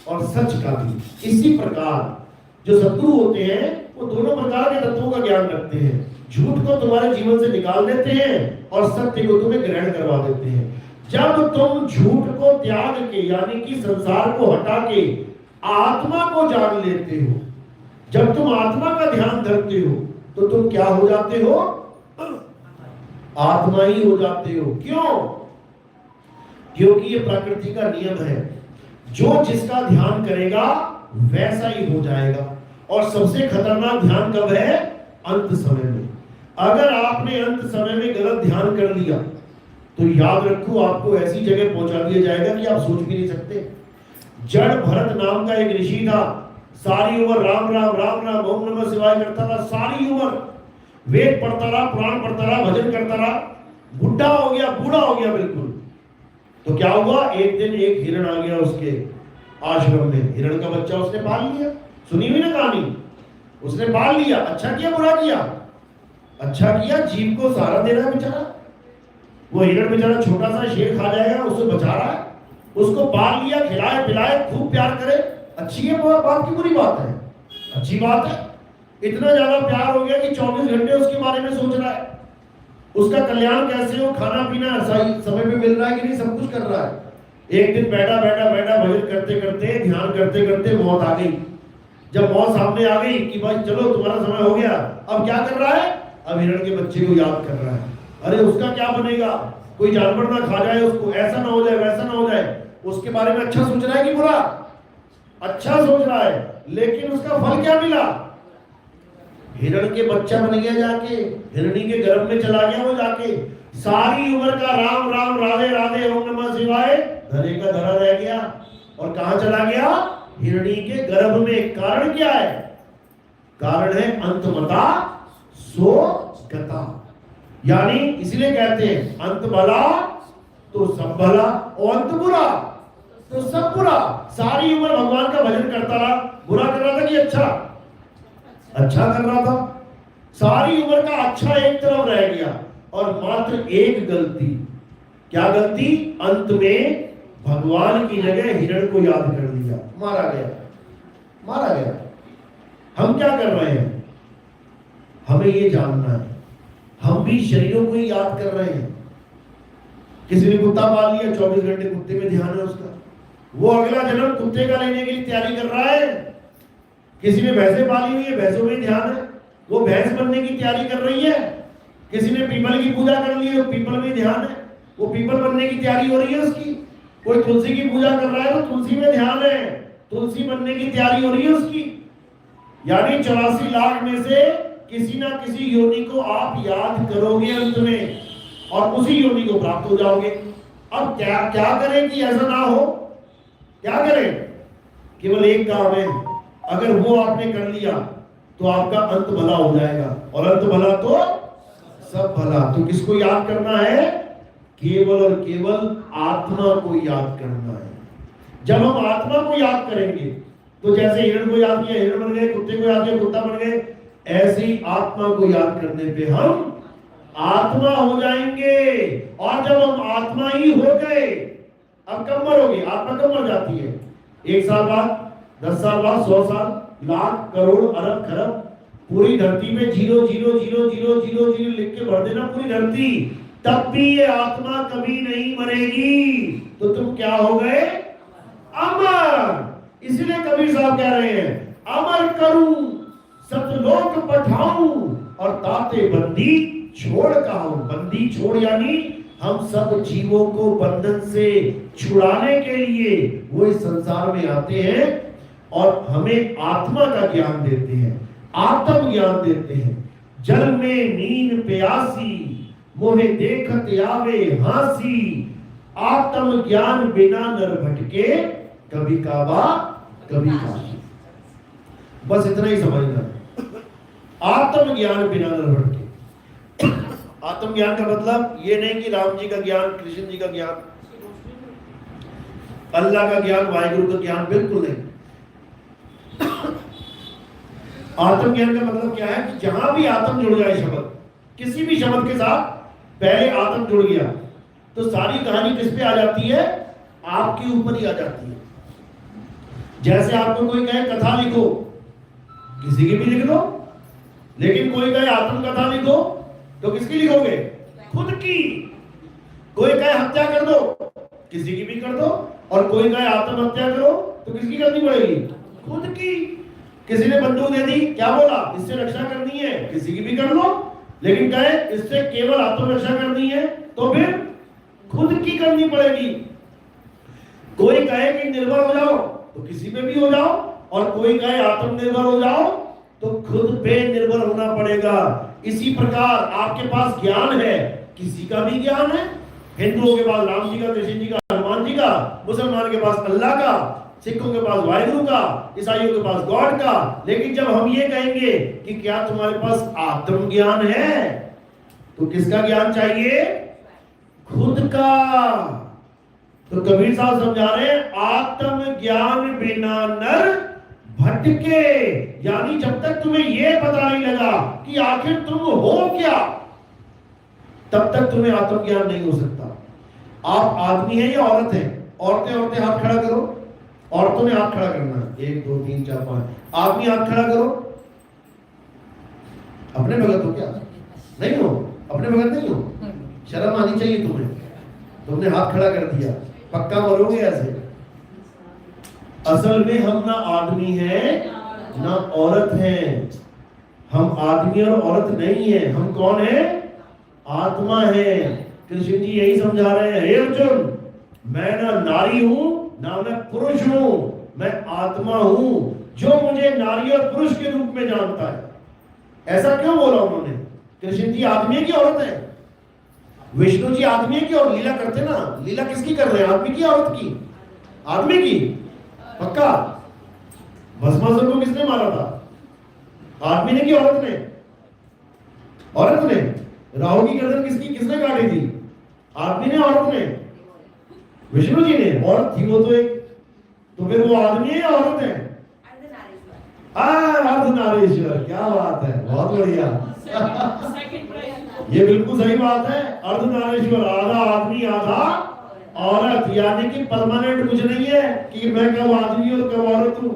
और सच का भी। इसी प्रकार जो सद्गुरु होते हैं वो दोनों प्रकार के तत्वों का ज्ञान रखते हैं। झूठ को तुम्हारे जीवन से निकाल देते हैं और सत्य को तुम्हें ग्रहण करवा देते हैं। जब तुम झूठ को त्याग के, यानी कि संसार को हटा के आत्मा को जान लेते हो, जब तुम आत्मा का ध्यान धरते हो, तो तुम क्या हो जाते हो? आत्मा ही हो जाते हो। क्यों? क्योंकि ये प्रकृति का नियम है, जो जिसका ध्यान करेगा वैसा ही हो जाएगा। और सबसे खतरनाक ध्यान कब है? अंत समय में। अगर आपने अंत समय में गलत ध्यान कर लिया तो याद रखो आपको ऐसी जगह पहुंचा दिया जाएगा कि आप सोच भी नहीं सकते। जड़ भरत नाम का एक ऋषि था, सारी उम्र राम राम राम राम ओम नमः शिवाय करता था, सारी उम्र वेद पढ़ता रहा, पुराण पढ़ता रहा, भजन करता रहा, बुढ़ा हो गया, बूढ़ा हो गया बिल्कुल। तो क्या हुआ? एक दिन एक हिरण आ गया उसके आश्रम में। हिरण का बच्चा उसने पाल लिया, सुनी हुई ना कहानी, उसने पाल लिया। अच्छा किया बुरा किया? अच्छा किया, जीव को सहारा दे रहा है बेचारा। वो हिरण बेचारा छोटा सा शेर खा जाएगा, उसे बचा रहा है, उसको पाल लिया, खिलाए पिलाए, खूब प्यार करे। अच्छी है बात की बुरी बात है? अच्छी बात है। इतना ज्यादा प्यार हो गया कि 24 घंटे उसके बारे में सोच रहा है, उसका कल्याण कैसे हो, खाना पीना सही समय पे मिल रहा है कि नहीं, सब कुछ कर रहा है। एक दिन बैठा बैठा बैठा भजन करते करते, ध्यान करते करते मौत आ गई। जब मौत सामने आ गई कि भाई चलो तुम्हारा समय हो गया, अब क्या कर रहा है? अब हिरण के बच्चे को याद कर रहा है। अरे उसका क्या बनेगा, कोई जानवर ना खा जाए उसको, ऐसा ना हो जाए, वैसा ना हो जाए। उसके बारे में अच्छा सोच रहा है कि बुरा? अच्छा सोच रहा है, लेकिन उसका फल क्या मिला? हिरण के बच्चा बन गया, जाके हिरणी के गर्भ में चला गया वो जाके। सारी उम्र का राम राम राधे राधे ओम नमः शिवाय धरे का धरा रह गया। और कहां चला गया? हिरणी के गर्भ में। कारण क्या है? कारण है अंतमता सो गता, यानी इसलिए कहते हैं अंत भला तो सब भला और अंत बुरा तो सब बुरा। सारी उम्र भगवान का भजन करता रहा, बुरा कर रहा था कि अच्छा? अच्छा कर रहा था। सारी उम्र का अच्छा एक तरफ रह गया और मात्र एक गलती। क्या गलती? अंत में भगवान की जगह हिरण को याद कर दिया, मारा गया, मारा गया। हम क्या कर रहे हैं? हमें ये जानना है हम भी शरीरों को ही याद कर रहे हैं। किसी ने कुत्ता पाल लिया, 24 घंटे कुत्ते में ध्यान है उसका, वो अगला जन्म कुत्ते का लेने के लिए तैयारी कर रहा है। किसी ने भैंसें पाली हुई है, भैंसों में ध्यान है, वो भैंस बनने की तैयारी कर रही है। किसी ने पीपल की पूजा कर ली है, वो पीपल में ध्यान है, वो पीपल बनने की तैयारी हो रही है उसकी। कोई तुलसी की पूजा कर रहा है तो तुलसी में ध्यान है, तुलसी बनने की तैयारी हो रही है उसकी। यानी 84 लाख में से किसी ना किसी योनि को आप याद करोगे अंत में, और उसी योनि को प्राप्त हो जाओगे। अब क्या क्या करें कि ऐसा ना हो? क्या करें? केवल एक काम है, अगर वो आपने कर लिया तो आपका अंत भला हो जाएगा, और अंत भला तो सब भला। तो किसको याद करना है? केवल और केवल आत्मा को याद करना है। जब हम आत्मा को याद करेंगे तो जैसे हिरण को याद किया हिरण बन गए, कुत्ते को याद किया कुत्ता बन गए, ऐसे ही आत्मा को याद करने पे हम आत्मा हो जाएंगे। और जब हम आत्मा ही हो गए, अब कब मरोगे? आत्मा कब मर जाती है? 1 साल बाद, 10 साल बाद, 100 साल, लाख, करोड़, अरब, खरब, पूरी धरती में 0 0 0 0 0 0 लिख के भर देना पूरी धरती, तब भी ये आत्मा कभी नहीं मरेगी। तो तुम क्या हो गए? अमर। इसलिए कबीर साहब कह रहे हैं, अमर करूं सतलोक पठाऊं और ताते बंदी छोड़ कहूं। बंदी छोड़ यानी हम सब जीवों को बंधन से छुड़ाने के लिए वो इस संसार में आते हैं और हमें आत्मा का ज्ञान देते हैं, आत्म ज्ञान देते हैं। जल में नींद प्यासी मोहे देखत आवे हासी, आत्म ज्ञान बिना नर भटके कभी काबा कभी काशी। बस इतना ही समझना है, आत्म ज्ञान बिना नर भटके। आत्म ज्ञान का मतलब ये नहीं कि राम जी का ज्ञान, कृष्ण जी का ज्ञान, अल्लाह का ज्ञान, वाहिगुरु का ज्ञान, बिल्कुल नहीं। आत्म ज्ञान का मतलब क्या है कि जहां भी आत्म जुड़ जाए शब्द, किसी भी शब्द के साथ पहले आत्म जुड़ गया तो सारी कहानी किस पे आ जाती है? आपके ऊपर ही आ जाती है। जैसे आपको कोई कहे कथा लिखो, किसी की भी लिख दो, लेकिन कोई कहे आत्म कथा लिखो तो किसकी लिखोगे? खुद की। कोई कहे हत्या कर दो, किसी की भी कर दो, और कोई कहे आत्महत्या करो तो किसकी करनी पड़ेगी? खुद की। किसी ने बंदूक दे दी, क्या बोला? इससे रक्षा करनी है, किसी की भी कर लो, लेकिन कहे इससे केवल आत्मरक्षा करनी है तो फिर खुद की करनी पड़ेगी। कोई कहे कि निर्भर हो जाओ तो किसी पे भी हो जाओ, और कोई कहे आत्मनिर्भर हो जाओ तो खुद पे निर्भर होना पड़ेगा। इसी प्रकार आपके पास ज्ञान है, किसी का भी ज्ञान है। हिंदुओं के पास राम जी का, कृष्ण जी का, हनुमान जी का, मुसलमान के पास अल्लाह का, सिखों के पास वाहिगुरु का, ईसाइयों के पास गॉड का। लेकिन जब हम ये कहेंगे कि क्या तुम्हारे पास आत्म ज्ञान है, तो किसका ज्ञान चाहिए? खुद का। तो कबीर साहब समझा रहे हैं, आत्म ज्ञान बिना नर भटके। यानी जब तक तुम्हें यह पता नहीं लगा कि आखिर तुम हो क्या, तब तक तुम्हें आत्म ज्ञान नहीं हो सकता। आप आदमी हैं या औरत हैं? औरतें औरतें हाथ खड़ा करो। औरतों ने हाथ खड़ा करना है, 1 2 3 4 5। आदमी हाथ खड़ा करो। अपने भगत हो क्या? नहीं हो? अपने भगत नहीं हो? शर्म आनी चाहिए तुम्हें। तुमने हाथ खड़ा कर दिया, पक्का मरोगे ऐसे। असल में हम ना आदमी हैं ना औरत हैं। हम आदमी और औरत नहीं है। हम कौन है? आत्मा है। कृष्ण जी यही समझा रहे हैं, हे अर्जुन, मैं ना नारी हूं ना मैं पुरुष हूं, मैं आत्मा हूं। जो मुझे नारी और पुरुष के रूप में जानता है। ऐसा क्यों बोला उन्होंने? कृष्ण जी आदमी है कि औरत है? विष्णु जी आदमी है कि और लीला करते ना? लीला किसकी कर रहे हैं? आदमी की, औरत की? आदमी की। पक्का? भस्मासुर को किसने मारा था? आदमी ने कि औरत ने? औरत ने। राहु की गर्दन किसने काटी थी? आदमी ने, औरत ने? विष्णु जी ने। औरत थी वो तो एक। तो फिर वो आदमी है या औरत है? अर्धनारीश्वर। क्या बात है, बहुत बढ़िया। ये बिल्कुल सही बात है। अर्धनारीश्वर, आधा आदमी आधा औरत। यानी कि परमानेंट कुछ नहीं है कि मैं कब आदमी और कब औरत हूं।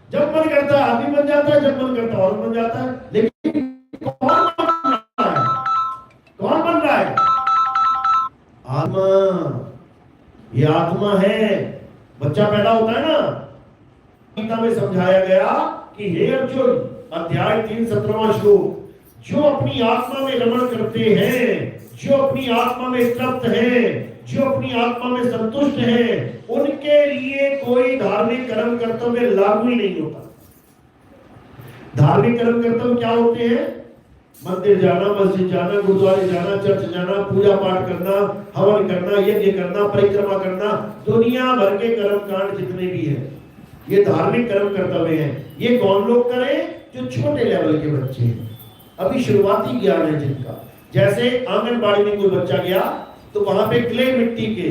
जब मन करता है आदमी बन जाता है, जब मन करता है औरत बन जाता है। लेकिन कौन बनना है? ये आत्मा है। बच्चा पैदा होता है ना, गीता में समझाया गया कि हे अर्जुन, अध्याय 3 17वां श्लोक, जो अपनी आत्मा में रमण करते हैं, जो अपनी आत्मा में तृप्त हैं, जो अपनी आत्मा में संतुष्ट हैं, उनके लिए कोई धार्मिक कर्म कर्तव्य लागू ही नहीं होता। धार्मिक कर्म कर्तव्य क्या होते हैं? मंदिर जाना, मस्जिद जाना, गुरुद्वारे जाना, चर्च जाना, पूजा पाठ करना, हवन करना, यज्ञ करना, परिक्रमा करना, दुनिया भर के कर्म कांड जितने भी हैं, ये धार्मिक कर्म कर्तव्य हैं। ये कौन लोग करें? जो छोटे लेवल के बच्चे हैं, अभी शुरुआती ज्ञान है जिनका। जैसे आंगनबाड़ी में कोई बच्चा गया तो वहां पे क्ले मिट्टी के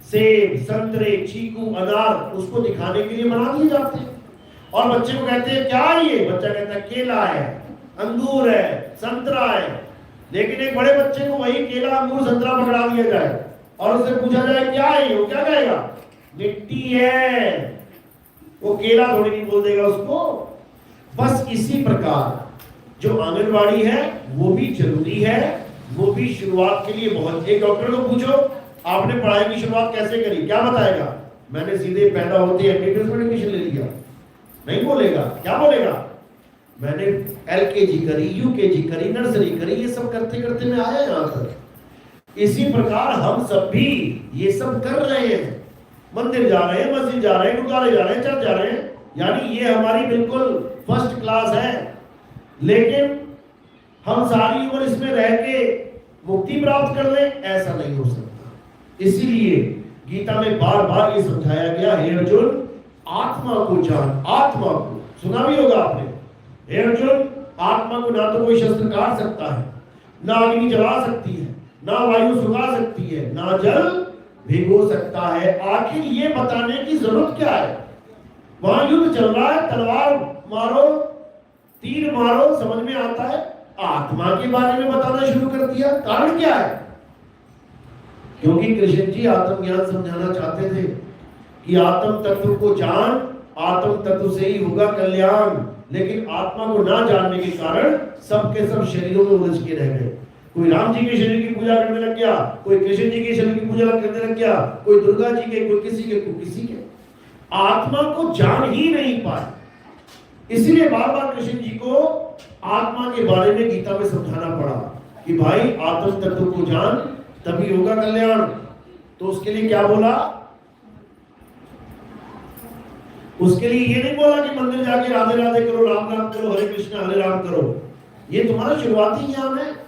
सेब, संतरे, चीकू, अनार उसको दिखाने के लिए बना दिए जाते हैं, और बच्चे को कहते हैं क्या है ये? बच्चा कहता है केला है, अंगूर है, संतरा है। लेकिन एक बड़े बच्चे को वही केला, अंगूर, संतरा पकड़ा दिया जाए और उससे पूछा जाए क्या है, वो क्या कहेगा? मिट्टी है। वो केला थोड़ी नहीं बोल देगा उसको। बस इसी प्रकार जो आंगनबाड़ी है वो भी जरूरी है, वो भी शुरुआत के लिए बहुत। एक डॉक्टर को पूछो आपने पढ़ाई की शुरुआत कैसे करी, क्या बताएगा? मैंने सीधे पैदा होते एमबीबीएस में एडमिशन ले लिया। नहीं बोलेगा। क्या बोलेगा? मैंने एलकेजी करी, यूकेजी करी, नर्सरी करी, ये सब करते करते मैं आया यहाँ तक। इसी प्रकार हम सब भी ये सब कर रहे हैं। मंदिर जा रहे हैं, मस्जिद जा रहे हैं, गुरुद्वारे जा रहे हैं, चर्च जा रहे हैं, यानी ये हमारी बिल्कुल फर्स्ट क्लास है। लेकिन हम सारी उम्र इसमें रह के मुक्ति प्राप्त कर लें, ऐसा नहीं हो सकता। इसीलिए गीता में बार बार ये समझाया गया, हे अर्जुन आत्मा को जान। आत्मा को सुना भी होगा आपने। हे अर्जुन, आत्मा को ना तो कोई शस्त्र काट सकता है, ना अग्नि जला सकती है, ना वायु सुखा सकती है, ना जल भिगो सकता है। आखिर ये बताने की जरूरत क्या है? वहां युद्ध चल रहा है, तलवार मारो, तीर मारो, समझ में आता है। आत्मा के बारे में बताना शुरू कर दिया। कारण क्या है? क्योंकि कृष्ण जी आत्मज्ञान समझाना चाहते थे कि आत्म तत्व को जान, आत्म तत्व से ही होगा कल्याण। लेकिन आत्मा को ना जानने के कारण सबके सब शरीरों में उलझ के रह गए। कोई राम जी के शरीर की पूजा करने लग गया, कोई कृष्ण जी के शरीर की पूजा करने लग गया, कोई दुर्गा जी के, कोई किसी के, कोई किसी के। आत्मा को जान ही नहीं पाए। इसीलिए बार बार कृष्ण जी को आत्मा के बारे में गीता में समझाना पड़ा कि भाई आत्म तत्व को जान, तभी होगा कल्याण। तो उसके लिए क्या बोला? उसके लिए ये नहीं बोला कि मंदिर जाके राधे राधे करो, राम राम करो, हरे कृष्णा हरे राम करो। ये तुम्हारा शुरुआती ज्ञान है।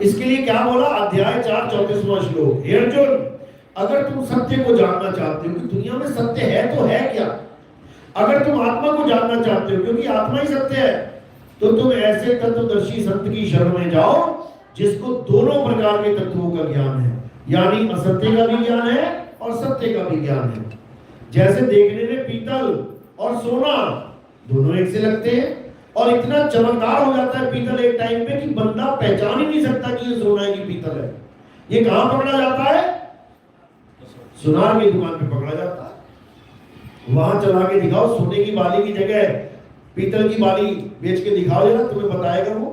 इसके लिए क्या बोला? अध्याय 4 34वां श्लोक, हे अर्जुन, अगर तुम सत्य को जानना चाहते हो कि दुनिया में सत्य है तो है क्या, अगर तुम आत्मा को जानना चाहते हो क्योंकि आत्मा ही सत्य है, तो तुम ऐसे तत्वदर्शी संत की शरण में जाओ जिसको दोनों प्रकार के तत्वों का ज्ञान है, यानी असत्य का भी ज्ञान है और सत्य का भी ज्ञान है। जैसे देखने में पीतल और सोना दोनों एक से लगते हैं, और इतना चमकदार हो जाता है पीतल एक टाइम पे कि बंदा पहचान ही नहीं सकता कि ये सोना है कि पीतल है। ये कहां पकड़ा जाता है? सुनार की दुकान पे पकड़ा जाता है। वहां चला के दिखाओ, सोने की बाली की जगह पीतल की बाली बेच के दिखाओ जरा, तुम्हें बताएगा वो।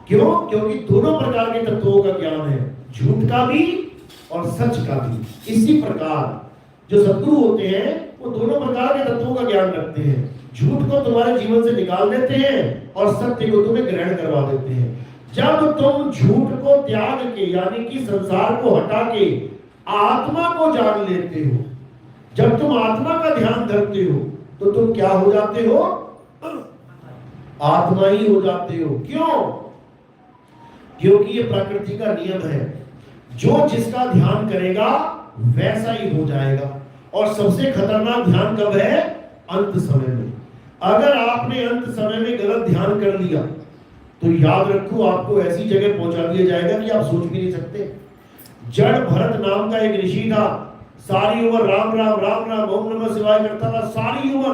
क्यों? क्योंकि दोनों प्रकार के तत्वों का ज्ञान है, झूठ का भी और सच का भी। इसी प्रकार जो सद्गुरु होते हैं वो दोनों प्रकार के तत्वों का ज्ञान रखते हैं। झूठ को तुम्हारे जीवन से निकाल देते हैं और सत्य को तुम्हें ग्रहण करवा देते हैं। जब तुम झूठ को त्याग के, यानी कि संसार को हटा के आत्मा को जान लेते हो, जब तुम आत्मा का ध्यान धरते हो, तो तुम क्या हो जाते हो? आत्मा ही हो जाते हो। क्यों? क्योंकि ये प्रकृति का नियम है, जो जिसका ध्यान करेगा वैसा ही हो जाएगा। और सबसे खतरनाक ध्यान कब है? अंत समय में। अगर आपने अंत समय में गलत ध्यान कर लिया तो याद रखो आपको ऐसी जगह पहुंचा दिया जाएगा कि आप सोच भी नहीं सकते। जड़ भरत नाम का एक ऋषि था, सारी उम्र राम राम राम राम ओम नमः शिवाय करता रहा, सारी उम्र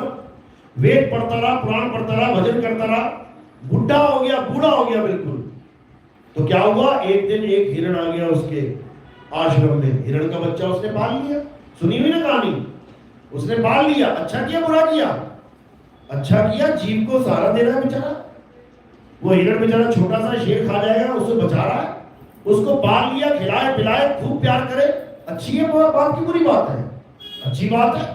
वेद पढ़ता रहा, पुराण पढ़ता रहा, भजन करता रहा, बुढ़ा हो गया, बूढ़ा हो गया बिल्कुल। तो क्या हुआ? एक दिन एक हिरण आ गया उसके आश्रम में। हिरण का बच्चा उसने पाल लिया। सुनी हुई ना कहानी? उसने पाल लिया। अच्छा किया बुरा किया? अच्छा किया, जीव को सहारा दे रहा है बेचारा। वो हिरण बेचारा छोटा सा शेर खा जाएगा, उससे बचा रहा है। उसको पाल लिया, खिलाए पिलाए, खूब प्यार करे। अच्छी है वो बात की बुरी बात है? अच्छी बात है।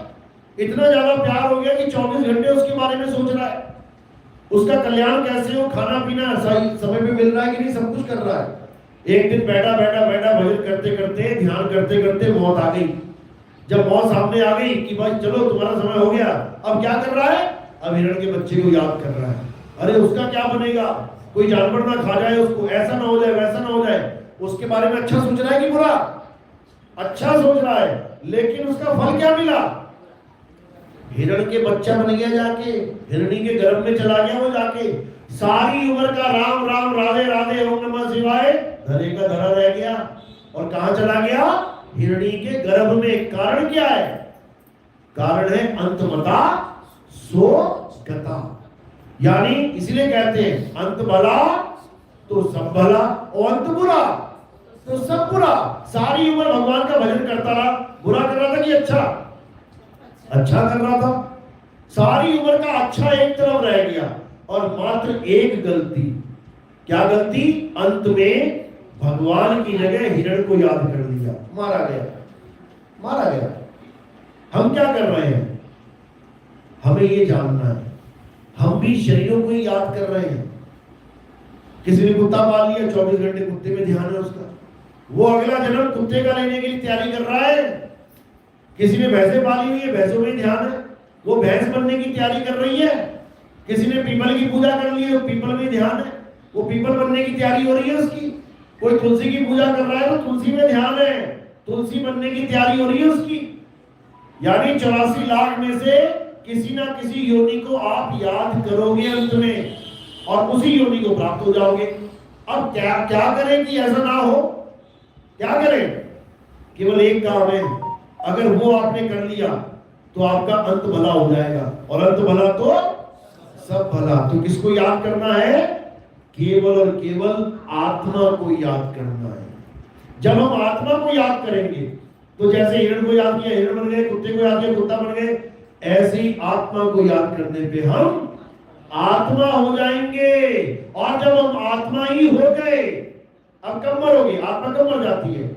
इतना ज्यादा प्यार हो गया कि 24 घंटे उसके बारे में सोच रहा है, उसका कल्याण कैसे हो, खाना पीना सही समय पे मिल रहा है कि नहीं, सब कुछ कर रहा है। एक दिन बैठा बैठा बैठा भजन करते करते, ध्यान करते करते मौत आ गई। जब मौत सामने आ गई कि भाई चलो तुम्हारा समय हो गया, अब क्या कर रहा है? अब हिरण के बच्चे को याद कर रहा है। अरे उसका क्या बनेगा, कोई जानवर ना खा जाए उसको, ऐसा ना हो जाए वैसा ना हो जाए। उसके बारे में अच्छा सोच रहा है कि बुरा? अच्छा सोच रहा है, लेकिन उसका फल क्या मिला? हिरण के बच्चा बन गया, जाके हिरणी के गर्भ में चला गया वो जाके। सारी उम्र का राम राम राधे राधे ओम नमः शिवाय धरे का धरा रह गया। और कहां चला गया? हिरणी के गर्भ में। कारण क्या है? कारण है अंतमता सो गता। यानी इसलिए कहते हैं अंत भला तो सब भला और अंत बुरा तो सब बुरा। सारी उम्र भगवान का भजन करता रहा, बुरा कर रहा था कि अच्छा? अच्छा कर रहा था। सारी उम्र का अच्छा एक तरफ रह गया और मात्र एक गलती। क्या गलती? अंत में भगवान की जगह हिरण को याद कर दिया, मारा गया, मारा गया। हम क्या कर रहे हैं? हमें ये जानना है, हम भी शरीरों को ही याद कर रहे हैं। किसी ने कुत्ता पाल लिया, 24 घंटे कुत्ते में ध्यान है उसका, वो अगला जन्म कुत्ते का लेने के लिए तैयारी कर रहा है। किसी ने भैंसे पाली हुई है, भैंसों में ध्यान है, वो भैंस बनने की तैयारी कर रही है। किसी ने पीपल की पूजा कर ली है, वो पीपल में ध्यान है, वो पीपल बनने की तैयारी हो रही है उसकी। कोई तुलसी की पूजा कर रहा है तो तुलसी में ध्यान है, तुलसी बनने की तैयारी हो रही है उसकी। यानी 84 लाख में से किसी ना किसी योनि को आप याद करोगे अंत में, और उसी योनि को प्राप्त हो जाओगे। अब क्या क्या करें कि ऐसा ना हो? क्या करें? केवल एक काम है, अगर वो आपने कर लिया तो आपका अंत भला हो जाएगा, और अंत भला तो सब भला। तो किसको याद करना है? केवल और केवल आत्मा को याद करना है। जब हम आत्मा को याद करेंगे तो जैसे हिरण को याद किया हिरण बन गए, कुत्ते को याद किया कुत्ता बन गए, ऐसे ही आत्मा को याद करने पे हम आत्मा हो जाएंगे। और जब हम आत्मा ही हो गए, अब कब मरोगे? आत्मा कब मर जाती है?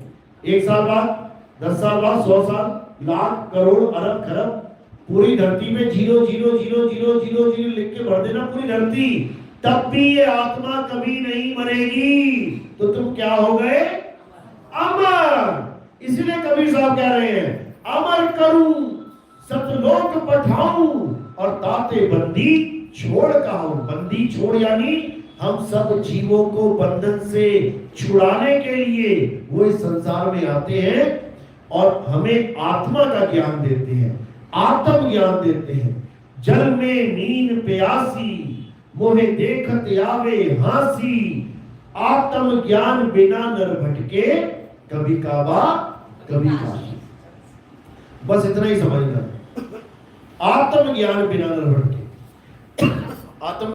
1 साल बाद, 10 साल बाद, 100 साल, लाख, करोड़, अरब, खरब, पूरी धरती में 0 0 0 0 0 0 लिख के भर देना पूरी धरती, तब भी ये आत्मा कभी नहीं मरेगी। तो तुम क्या हो गए? अमर। इसलिए कबीर साहब कह रहे हैं अमर करूं सतलोक पठाऊं और ताते बंदी छोड़ कहूं। बंदी छोड़ यानी हम सब जीवों को बंधन से छुड़ाने के लिए वो इस संसार में आते हैं और हमें आत्मा का ज्ञान देते हैं, आत्म ज्ञान देते हैं। जल में नींद प्यासी मोहे देखत आवे हासी, आत्म ज्ञान बिना नर भटके कभी काबा कभी काशी। बस इतना ही समझना है, आत्म ज्ञान बिना नर भटके। आत्म